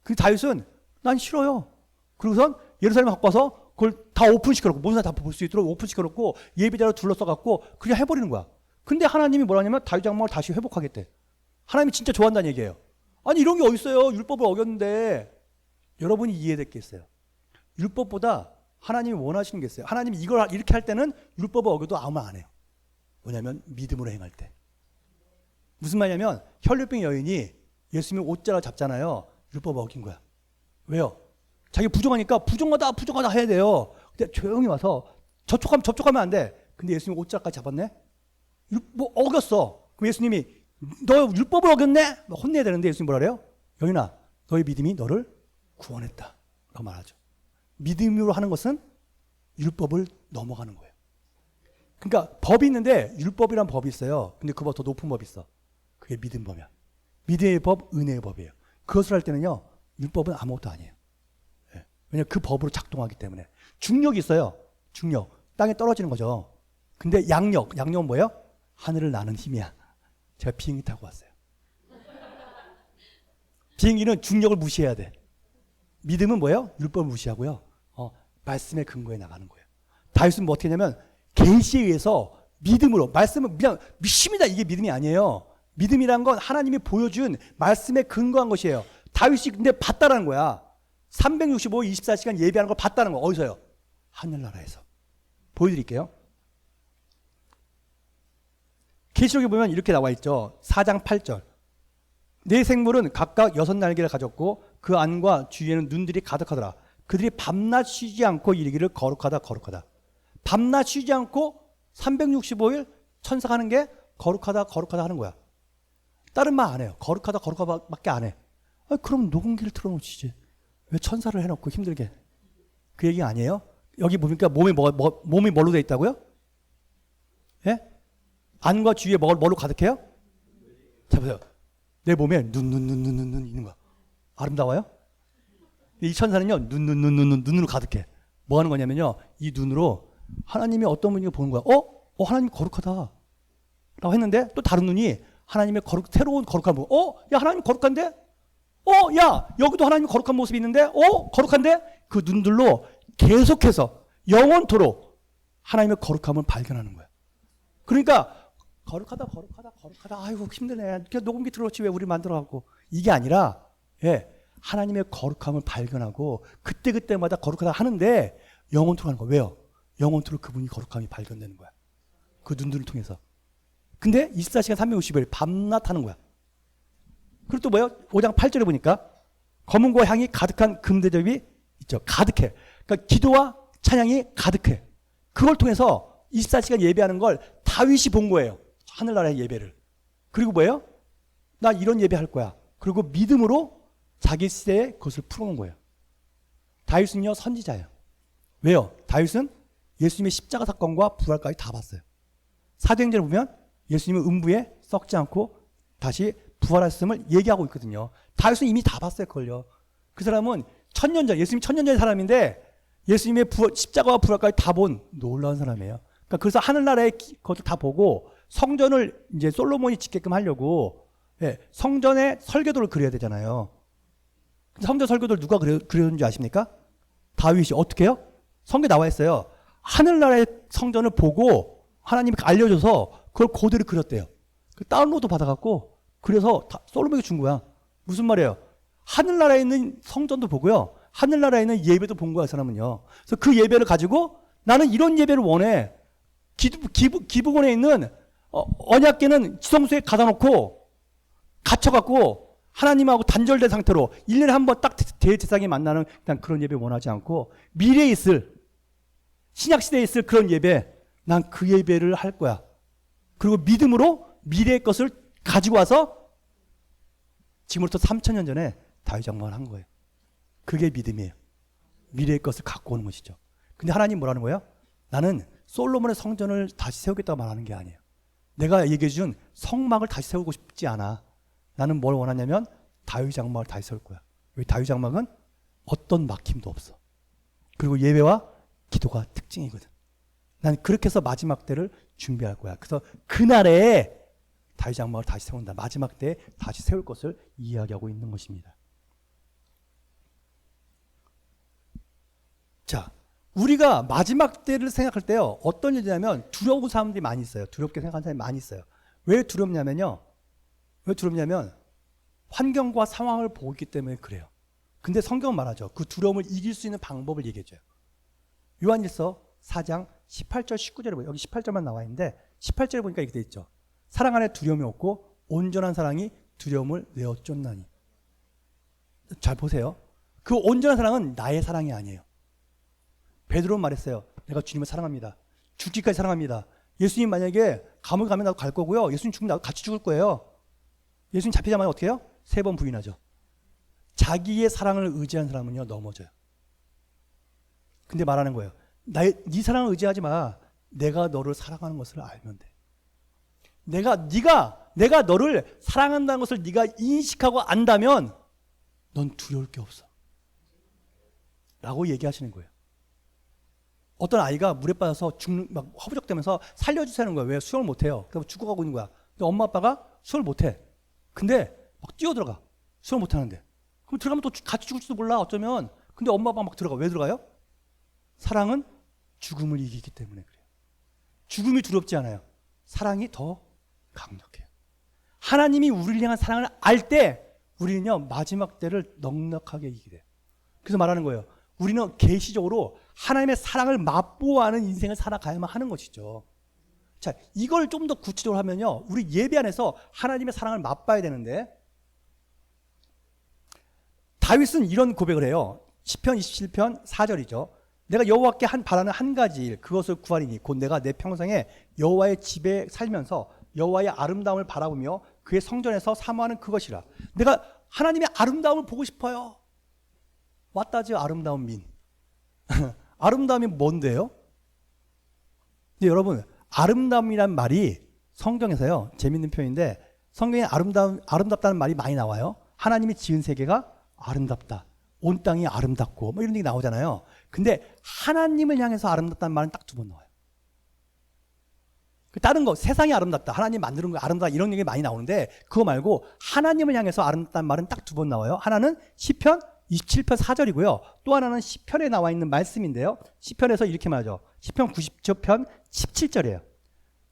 그 다윗은 난 싫어요. 그리고선 예루살렘 갖고 와서 그걸 다 오픈시켜놓고, 모든 사람 다 볼 수 있도록 오픈시켜놓고 예배자로 둘러싸갖고 그냥 해버리는 거야. 근데 하나님이 뭐라냐면 다윗 장막을 다시 회복하겠대. 하나님이 진짜 좋아한다는 얘기예요. 아니 이런 게 어딨어요. 율법을 어겼는데. 여러분이 이해됐겠어요. 율법보다 하나님이 원하시는 게 있어요. 하나님이 이걸 이렇게 할 때는 율법을 어겨도 아무 말 안 해요. 뭐냐면 믿음으로 행할 때. 무슨 말이냐면 혈류병 여인이 예수님이 옷자락 잡잖아요. 율법을 어긴 거야. 왜요? 자기 부정하니까 부정하다 해야 돼요. 근데 조용히 와서 접촉하면 안 돼. 근데 예수님이 옷자락까지 잡았네? 뭐 어겼어. 그럼 예수님이 너 율법을 어겼네? 혼내야 되는데 예수님 뭐라 그래요? 여인아, 너의 믿음이 너를 구원했다. 라고 말하죠. 믿음으로 하는 것은 율법을 넘어가는 거예요. 그러니까 법이 있는데 율법이란 법이 있어요. 근데 그보다 더 높은 법이 있어. 그게 믿음 법이야. 믿음의 법, 은혜의 법이에요. 그것을 할 때는요, 율법은 아무것도 아니에요. 예. 왜냐하면 그 법으로 작동하기 때문에. 중력이 있어요. 중력. 땅에 떨어지는 거죠. 근데 양력은 뭐예요? 하늘을 나는 힘이야. 제가 비행기 타고 왔어요. 비행기는 중력을 무시해야 돼. 믿음은 뭐예요? 율법을 무시하고요. 말씀의 근거에 나가는 거예요. 다윗은 뭐 어떻게 했냐면 계시에 의해서 믿음으로 말씀은 그냥 믿습니다. 이게 믿음이 아니에요. 믿음이란 건 하나님이 보여준 말씀에 근거한 것이에요. 다윗이 근데 봤다라는 거야. 365, 24시간 예배하는 걸 봤다는 거. 어디서요? 하늘나라에서. 보여드릴게요. 계시록에 보면 이렇게 나와 있죠. 4장 8절. 네 생물은 각각 6날개를 가졌고 그 안과 주위에는 눈들이 가득하더라. 그들이 밤낮 쉬지 않고 이르기를 거룩하다 거룩하다. 밤낮 쉬지 않고 365일 천사가 하는 게 거룩하다 거룩하다 하는 거야. 다른 말 안 해요. 거룩하다 거룩하다밖에 안 해. 그럼 녹음기를 틀어놓지. 왜 천사를 해놓고 힘들게. 그 얘기 아니에요? 여기 보니까 몸이 뭘로 돼 있다고요? 예? 안과 주위에 뭘로 가득해요? 자 보세요. 내 몸에 눈 있는 거야. 아름다워요? 이 천사는요, 눈으로 가득해. 뭐 하는 거냐면요, 이 눈으로 하나님이 어떤 분인가 보는 거야. 하나님 거룩하다. 라고 했는데, 또 다른 눈이 하나님의 새로운 거룩한 모습. 야, 하나님 거룩한데? 야, 여기도 하나님 거룩한 모습이 있는데? 거룩한데? 그 눈들로 계속해서 영원토록 하나님의 거룩함을 발견하는 거야. 그러니까, 거룩하다. 아이고, 힘드네. 녹음기 틀어놓지 왜 우리 만들어갖고. 이게 아니라, 예. 하나님의 거룩함을 발견하고 그때마다 거룩하다 하는데 영원토록 하는 거예요. 왜요? 영원토록 그분이 거룩함이 발견되는 거야. 그 눈들을 통해서. 근데 24시간 365일 밤낮 하는 거야. 그리고 또 뭐예요? 5장 8절에 보니까 검은과 향이 가득한 금대접이 있죠. 가득해. 그러니까 기도와 찬양이 가득해. 그걸 통해서 24시간 예배하는 걸 다윗이 본 거예요. 하늘나라의 예배를. 그리고 뭐예요? 나 이런 예배 할 거야. 그리고 믿음으로 자기 시대에 그것을 풀어놓은 거예요. 다윗은요, 선지자예요. 왜요? 다윗은 예수님의 십자가 사건과 부활까지 다 봤어요. 사도행전을 보면 예수님은 음부에 썩지 않고 다시 부활하셨음을 얘기하고 있거든요. 다윗은 이미 다 봤어요, 그걸요. 그 사람은 예수님이 1000년 전의 사람인데 예수님의 십자가와 부활까지 다 본 놀라운 사람이에요. 그러니까 그래서 하늘나라의 것을 다 보고 성전을 이제 솔로몬이 짓게끔 하려고 성전의 설계도를 그려야 되잖아요. 성전 설교도를 누가 그려준 줄 아십니까? 다윗이. 어떻게 해요? 성경에 나와 있어요. 하늘나라의 성전을 보고 하나님이 알려줘서 그걸 그대로 그렸대요. 그 다운로드 받아갖고 그래서 솔로몬에게 준 거야. 무슨 말이에요? 하늘나라에 있는 성전도 보고요. 하늘나라에 있는 예배도 본 거야, 그 사람은요. 그래서 그 예배를 가지고 나는 이런 예배를 원해. 기부원에 있는 언약궤는 지성소에 가다 놓고 갇혀갖고 하나님하고 단절된 상태로 1년에 한 번 딱 대제사장이 만나는 그런 예배 원하지 않고 미래에 있을 신약시대에 있을 그런 예배, 난 그 예배를 할 거야. 그리고 믿음으로 미래의 것을 가지고 와서 지금부터 3000년 전에 다윗 장막을 한 거예요. 그게 믿음이에요. 미래의 것을 갖고 오는 것이죠. 근데 하나님 뭐라는 거예요? 나는 솔로몬의 성전을 다시 세우겠다고 말하는 게 아니에요. 내가 얘기해 준 성막을 다시 세우고 싶지 않아. 나는 뭘 원하냐면 다윗 장막을 다시 세울 거야. 왜? 다윗 장막은 어떤 막힘도 없어. 그리고 예배와 기도가 특징이거든. 난 그렇게 해서 마지막 때를 준비할 거야. 그래서 그날에 다윗 장막을 다시 세운다. 마지막 때에 다시 세울 것을 이야기하고 있는 것입니다. 자, 우리가 마지막 때를 생각할 때요, 어떤 일이냐면 두려운 사람들이 많이 있어요. 두렵게 생각하는 사람이 많이 있어요. 왜 두렵냐면 환경과 상황을 보고 있기 때문에 그래요. 근데 성경은 말하죠. 그 두려움을 이길 수 있는 방법을 얘기해줘요. 요한일서 4장 18절 19절에 보요. 여기 18절만 나와 있는데 18절에 보니까 이렇게 돼 있죠. 사랑 안에 두려움이 없고 온전한 사랑이 두려움을 내어 쫓나니. 잘 보세요. 그 온전한 사랑은 나의 사랑이 아니에요. 베드로는 말했어요. 내가 주님을 사랑합니다. 죽기까지 사랑합니다. 예수님 만약에 감옥에 가면 나도 갈 거고요. 예수님 죽으면 나도 같이 죽을 거예요. 예수님 잡히자마자 어떻게 해요? 3번 부인하죠. 자기의 사랑을 의지한 사람은요 넘어져요. 근데 말하는 거예요. 네 사랑을 의지하지 마. 내가 너를 사랑하는 것을 알면 돼. 내가 너를 사랑한다는 것을 네가 인식하고 안다면 넌 두려울 게 없어. 라고 얘기하시는 거예요. 어떤 아이가 물에 빠져서 막 허부적대면서 살려주시는 거예요. 왜? 수영을 못해요. 그래서 죽어가고 있는 거야. 근데 엄마 아빠가 수영을 못해. 근데 막 뛰어들어가. 수영을 못하는데. 그럼 들어가면 또 같이 죽을지도 몰라 어쩌면. 근데 엄마 아빠가 막 들어가. 왜 들어가요? 사랑은 죽음을 이기기 때문에 그래요. 죽음이 두렵지 않아요. 사랑이 더 강력해요. 하나님이 우리를 향한 사랑을 알 때 우리는요 마지막 때를 넉넉하게 이기게 돼요. 그래서 말하는 거예요. 우리는 계시적으로 하나님의 사랑을 맛보아하는 인생을 살아가야만 하는 것이죠. 자, 이걸 좀 더 구체적으로 하면요, 우리 예배 안에서 하나님의 사랑을 맛봐야 되는데, 다윗은 이런 고백을 해요. 시편 27편 4절이죠. 내가 여호와께 바라는 한 가지 일, 그것을 구하리니 곧 내가 내 평생에 여호와의 집에 살면서 여호와의 아름다움을 바라보며 그의 성전에서 사모하는 그것이라. 내가 하나님의 아름다움을 보고 싶어요. 왔다지 아름다운 민. 아름다움이 뭔데요? 근데 여러분, 아름다움이란 말이 성경에서요, 재밌는 표현인데, 성경에 아름답다는 말이 많이 나와요. 하나님이 지은 세계가 아름답다. 온 땅이 아름답고, 뭐 이런 얘기 나오잖아요. 근데 하나님을 향해서 아름답다는 말은 딱 2번 나와요. 다른 거, 세상이 아름답다. 하나님 만드는 거 아름답다. 이런 얘기 많이 나오는데, 그거 말고 하나님을 향해서 아름답다는 말은 딱 2번 나와요. 하나는 시편 27편 4절이고요. 또 하나는 시편에 나와 있는 말씀인데요. 시편에서 이렇게 말하죠. 시편 90편 17절이에요.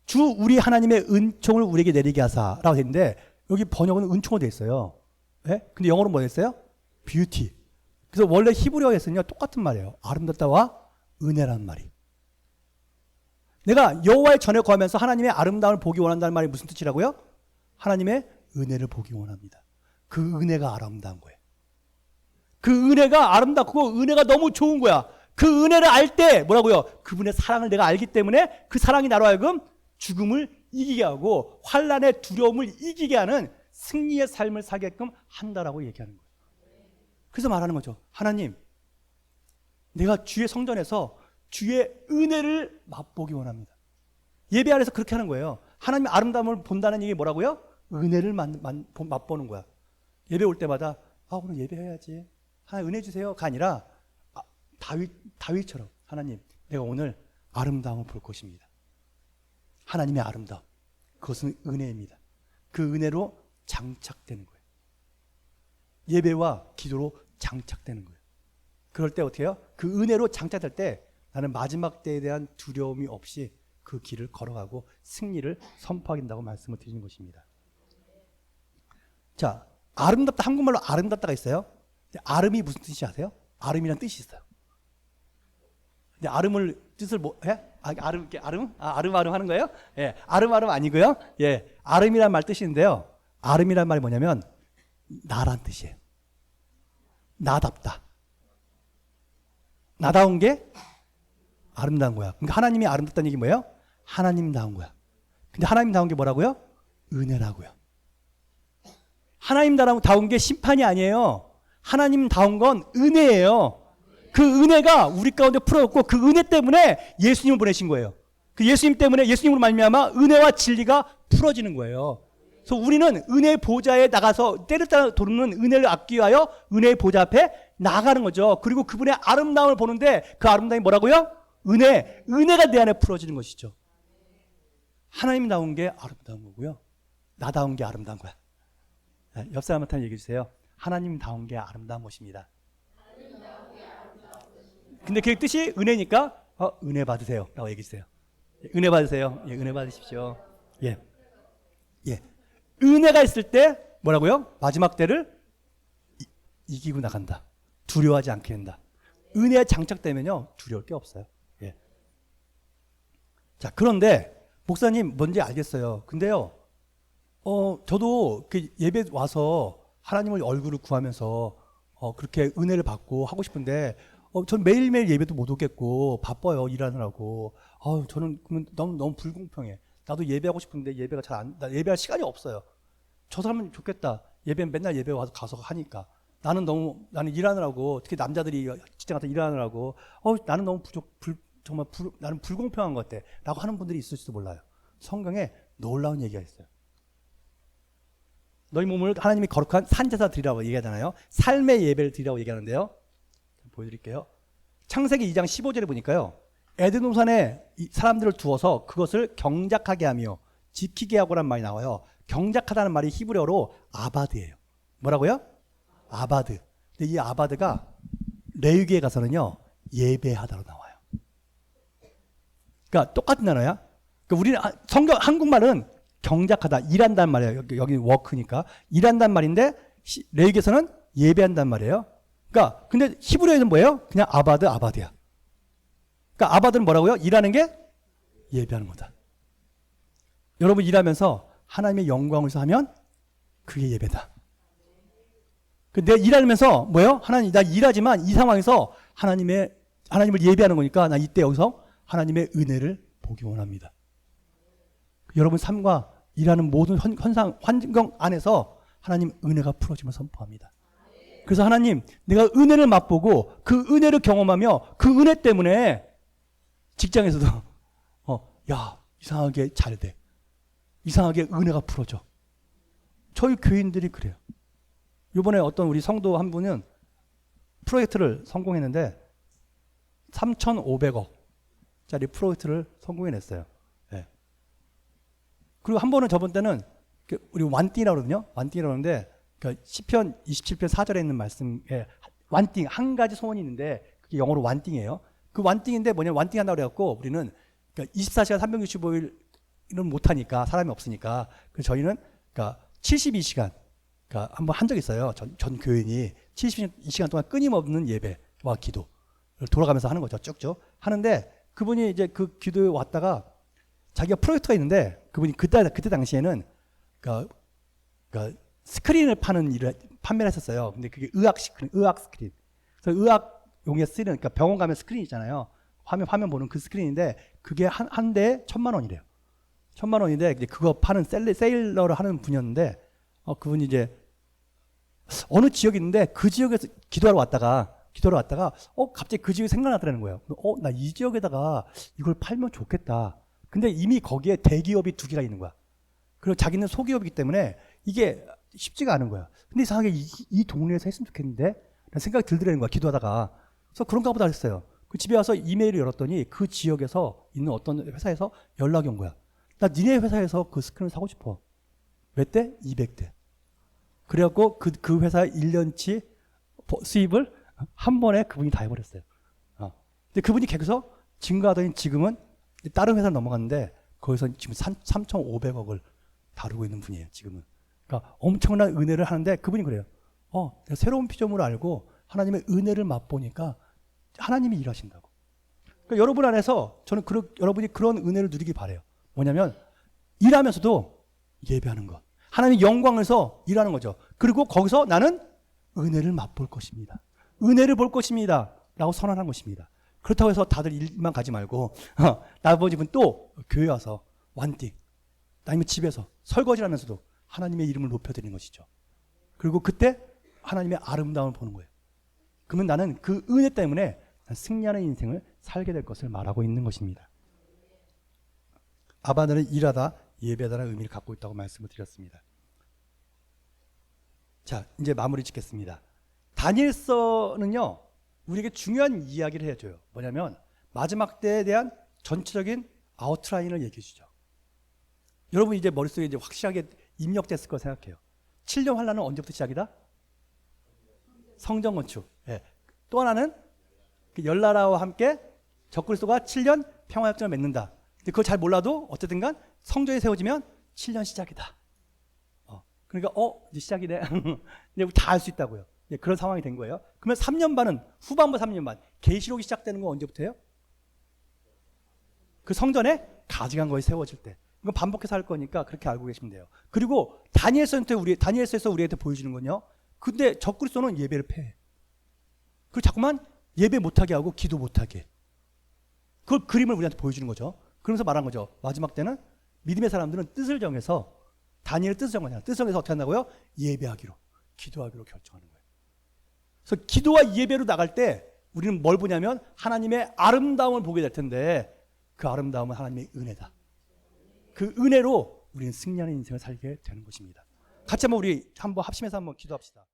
주 우리 하나님의 은총을 우리에게 내리게 하사라고 되어 있는데 여기 번역은 은총으로 되어 있어요. 네? 근데 영어로 뭐 했어요? 뷰티. 그래서 원래 히브리어에서는요 똑같은 말이에요. 아름답다와 은혜라는 말이. 내가 여호와의 전에 거하면서 하나님의 아름다움을 보기 원한다는 말이 무슨 뜻이라고요? 하나님의 은혜를 보기 원합니다. 그 은혜가 아름다운 거예요. 그 은혜가 아름답고 은혜가 너무 좋은 거야. 그 은혜를 알 때 뭐라고요? 그분의 사랑을 내가 알기 때문에 그 사랑이 나로 하여금 죽음을 이기게 하고 환난의 두려움을 이기게 하는 승리의 삶을 살게끔 한다라고 얘기하는 거예요. 그래서 말하는 거죠. 하나님, 내가 주의 성전에서 주의 은혜를 맛보기 원합니다. 예배 안에서 그렇게 하는 거예요. 하나님의 아름다움을 본다는 얘기 뭐라고요? 은혜를 맛보는 거야. 예배 올 때마다 오늘 예배해야지. 하나님 은혜 주세요가 아니라 다윗처럼 하나님, 내가 오늘 아름다움을 볼 것입니다. 하나님의 아름다움, 그것은 은혜입니다. 그 은혜로 장착되는 거예요. 예배와 기도로 장착되는 거예요. 그럴 때 어떻게 해요? 그 은혜로 장착될 때 나는 마지막 때에 대한 두려움이 없이 그 길을 걸어가고 승리를 선포하긴다고 말씀을 드리는 것입니다. 자, 아름답다, 한국말로 아름답다가 있어요. 아름이 무슨 뜻인지 아세요? 아름이란 뜻이 있어요. 근데 아름을 뜻을 뭐 해? 아름 아름 하는 거예요? 예, 아름 아니고요. 예, 아름이란 말 뜻인데요. 아름이란 말이 뭐냐면 나란 뜻이에요. 나답다. 나다운 게 아름다운 거야. 그러니까 하나님이 아름답다는 얘기 뭐예요? 하나님다운 거야. 근데 하나님다운 게 뭐라고요? 은혜라고요. 하나님다운 게 심판이 아니에요. 하나님다운 건 은혜예요. 그 은혜가 우리 가운데 풀어졌고 그 은혜 때문에 예수님을 보내신 거예요. 그 예수님 때문에 예수님으로 말미암아 은혜와 진리가 풀어지는 거예요. 그래서 우리는 은혜의 보좌에 나가서 때를 따라 도는 은혜를 얻기 위하여 은혜의 보좌 앞에 나가는 거죠. 그리고 그분의 아름다움을 보는데 그 아름다움이 뭐라고요? 은혜가 내 안에 풀어지는 것이죠. 하나님다운 게 아름다운 거고요. 나다운 게 아름다운 거야. 옆 사람한테 얘기해 주세요. 하나님다운 게 아름다운 것입니다. 근데 그 뜻이 은혜니까 은혜 받으세요 라고 얘기해 주세요. 은혜 받으세요. 예, 은혜 받으십시오. 예. 은혜가 있을 때 뭐라고요? 마지막 때를 이기고 나간다. 두려워하지 않게 된다. 은혜에 장착되면요 두려울 게 없어요. 예. 자, 그런데 목사님 뭔지 알겠어요. 근데요, 저도 그 예배 와서 하나님을 얼굴을 구하면서 그렇게 은혜를 받고 하고 싶은데, 전 매일매일 예배도 못 오겠고 바빠요 일하느라고. 저는 그러면 너무 불공평해. 나도 예배하고 싶은데 예배가 나 예배할 시간이 없어요. 저 사람은 좋겠다. 예배 맨날 예배 와서 가서 하니까. 나는 일하느라고, 특히 남자들이 직장 가서 일하느라고, 나는 너무 나는 불공평한 것 같아. 라고 하는 분들이 있을지도 몰라요. 성경에 놀라운 얘기가 있어요. 너희 몸을 하나님이 거룩한 산제사 드리라고 얘기하잖아요. 삶의 예배를 드리라고 얘기하는데요. 보여드릴게요. 창세기 2장 15절에 보니까요. 에덴 동산에 사람들을 두어서 그것을 경작하게 하며 지키게 하고란 말이 나와요. 경작하다는 말이 히브리어로 아바드예요. 뭐라고요? 아바드. 근데 이 아바드가 레위기에 가서는요 예배하다로 나와요. 그러니까 똑같은 단어야. 그러니까 우리는 성경 한국말은 경작하다, 일한다는 말이에요. 여기 워크니까 일한다는 말인데 레위기에서는 예배한다는 말이에요. 그러니까 근데 히브리어에는 뭐예요? 그냥 아바드야. 그러니까 아바드는 뭐라고요? 일하는 게 예배하는 거다. 여러분 일하면서 하나님의 영광을 위해서 하면 그게 예배다. 내가 일하면서 뭐예요? 하나님, 나 일하지만 이 상황에서 하나님을 예배하는 거니까 나 이때 여기서 하나님의 은혜를 보기 원합니다. 여러분 삶과 일하는 모든 환경 안에서 하나님 은혜가 풀어지면 선포합니다. 그래서 하나님, 내가 은혜를 맛보고 그 은혜를 경험하며 그 은혜 때문에 직장에서도 야, 이상하게 잘 돼. 이상하게 은혜가 풀어져. 저희 교인들이 그래요. 이번에 어떤 우리 성도 한 분은 프로젝트를 성공했는데 3,500억짜리 프로젝트를 성공해냈어요. 네. 그리고 한 번은 저번 때는 우리 완띵이라고 그러거든요. 완띵이라고 그러는데 그러니까 시편 27편 4절에 있는 말씀에 완띵, 한 가지 소원이 있는데 그게 영어로 완띵이에요. 그 완띵인데 뭐냐면 완띵 한다고 그래갖고 우리는 그러니까 24시간 365일은 못하니까 사람이 없으니까 그래서 저희는 그러니까 72시간 그러니까 한번 한 적이 있어요. 전 교인이 72시간 동안 끊임없는 예배와 기도를 돌아가면서 하는 거죠. 쭉쭉 하는데 그분이 이제 그 기도에 왔다가 자기가 프로젝트가 있는데 그분이 그때 당시에는 그러니까 스크린을 파는 일을 판매를 했었어요. 근데 그게 의학 스크린. 그래서 의학용에 쓰는 그러니까 병원 가면 스크린 있잖아요. 화면 보는 그 스크린인데 그게 한 대에 1,000,000원이래요. 1,000,000원인데 이제 그거 파는 세일러를 하는 분이었는데 그분이 이제 어느 지역이 있는데 그 지역에서 기도하러 왔다가 갑자기 그 지역이 생각나더라는 거예요. 나 이 지역에다가 이걸 팔면 좋겠다. 근데 이미 거기에 대기업이 2개가 있는 거야. 그리고 자기는 소기업이기 때문에 이게 쉽지가 않은 거야. 근데 이상하게 이 동네에서 했으면 좋겠는데 라는 생각이 들더라는 거야. 기도하다가. 그래서 그런가 보다 했어요. 그 집에 와서 이메일을 열었더니 그 지역에서 있는 어떤 회사에서 연락이 온 거야. 나 니네 회사에서 그 스크린을 사고 싶어. 몇 대? 200대. 그래갖고 그 회사 1년치 수입을 한 번에 그분이 다 해버렸어요. 근데 그분이 계속 증가하더니 지금은 다른 회사로 넘어갔는데 거기서 지금 3,500억을 다루고 있는 분이에요. 지금은. 그러니까 엄청난 은혜를 하는데 그분이 그래요. 내가 새로운 피조물을 알고 하나님의 은혜를 맛보니까 하나님이 일하신다고. 그러니까 여러분 안에서 저는 여러분이 그런 은혜를 누리기 바래요. 뭐냐면 일하면서도 예배하는 것. 하나님의 영광에서 일하는 거죠. 그리고 거기서 나는 은혜를 맛볼 것입니다. 은혜를 볼 것입니다. 라고 선언한 것입니다. 그렇다고 해서 다들 일만 가지 말고 나머지는 또 교회 와서 완띵 아니면 집에서 설거지를 하면서도 하나님의 이름을 높여드리는 것이죠. 그리고 그때 하나님의 아름다움을 보는 거예요. 그러면 나는 그 은혜 때문에 승리하는 인생을 살게 될 것을 말하고 있는 것입니다. 아바드는 일하다 예배하다는 의미를 갖고 있다고 말씀을 드렸습니다. 자, 이제 마무리 짓겠습니다. 다니엘서는요 우리에게 중요한 이야기를 해줘요. 뭐냐면 마지막 때에 대한 전체적인 아웃라인을 얘기해 주죠. 여러분 이제 머릿속에 이제 확실하게 입력됐을 거 생각해요. 7년 환란은 언제부터 시작이다? 성전 건축. 예. 또 하나는 열나라와 함께 적그리스도가 7년 평화협정을 맺는다. 근데 그걸 잘 몰라도 어쨌든 간 성전이 세워지면 7년 시작이다. 그러니까 이제 시작이네. 이제 다 알 수 있다고요. 예, 그런 상황이 된 거예요. 그러면 3년 반은 후반부 3년 반. 계시록이 시작되는 건 언제부터예요? 그 성전에 가증한 것이 세워질 때. 이건 반복해서 할 거니까 그렇게 알고 계시면 돼요. 그리고 다니엘서에서 우리한테 보여주는 건요. 근데 적그리스도는 예배를 패해. 그리고 자꾸만 예배 못하게 하고 기도 못하게 해. 그걸 그림을 우리한테 보여주는 거죠. 그러면서 말한 거죠. 마지막 때는 믿음의 사람들은 뜻을 정해서 다니엘의 뜻을 정하잖아요. 뜻을 정해서 어떻게 한다고요? 예배하기로, 기도하기로 결정하는 거예요. 그래서 기도와 예배로 나갈 때 우리는 뭘 보냐면 하나님의 아름다움을 보게 될 텐데 그 아름다움은 하나님의 은혜다. 그 은혜로 우리는 승리하는 인생을 살게 되는 것입니다. 같이 한번 우리 한번 합심해서 한번 기도합시다.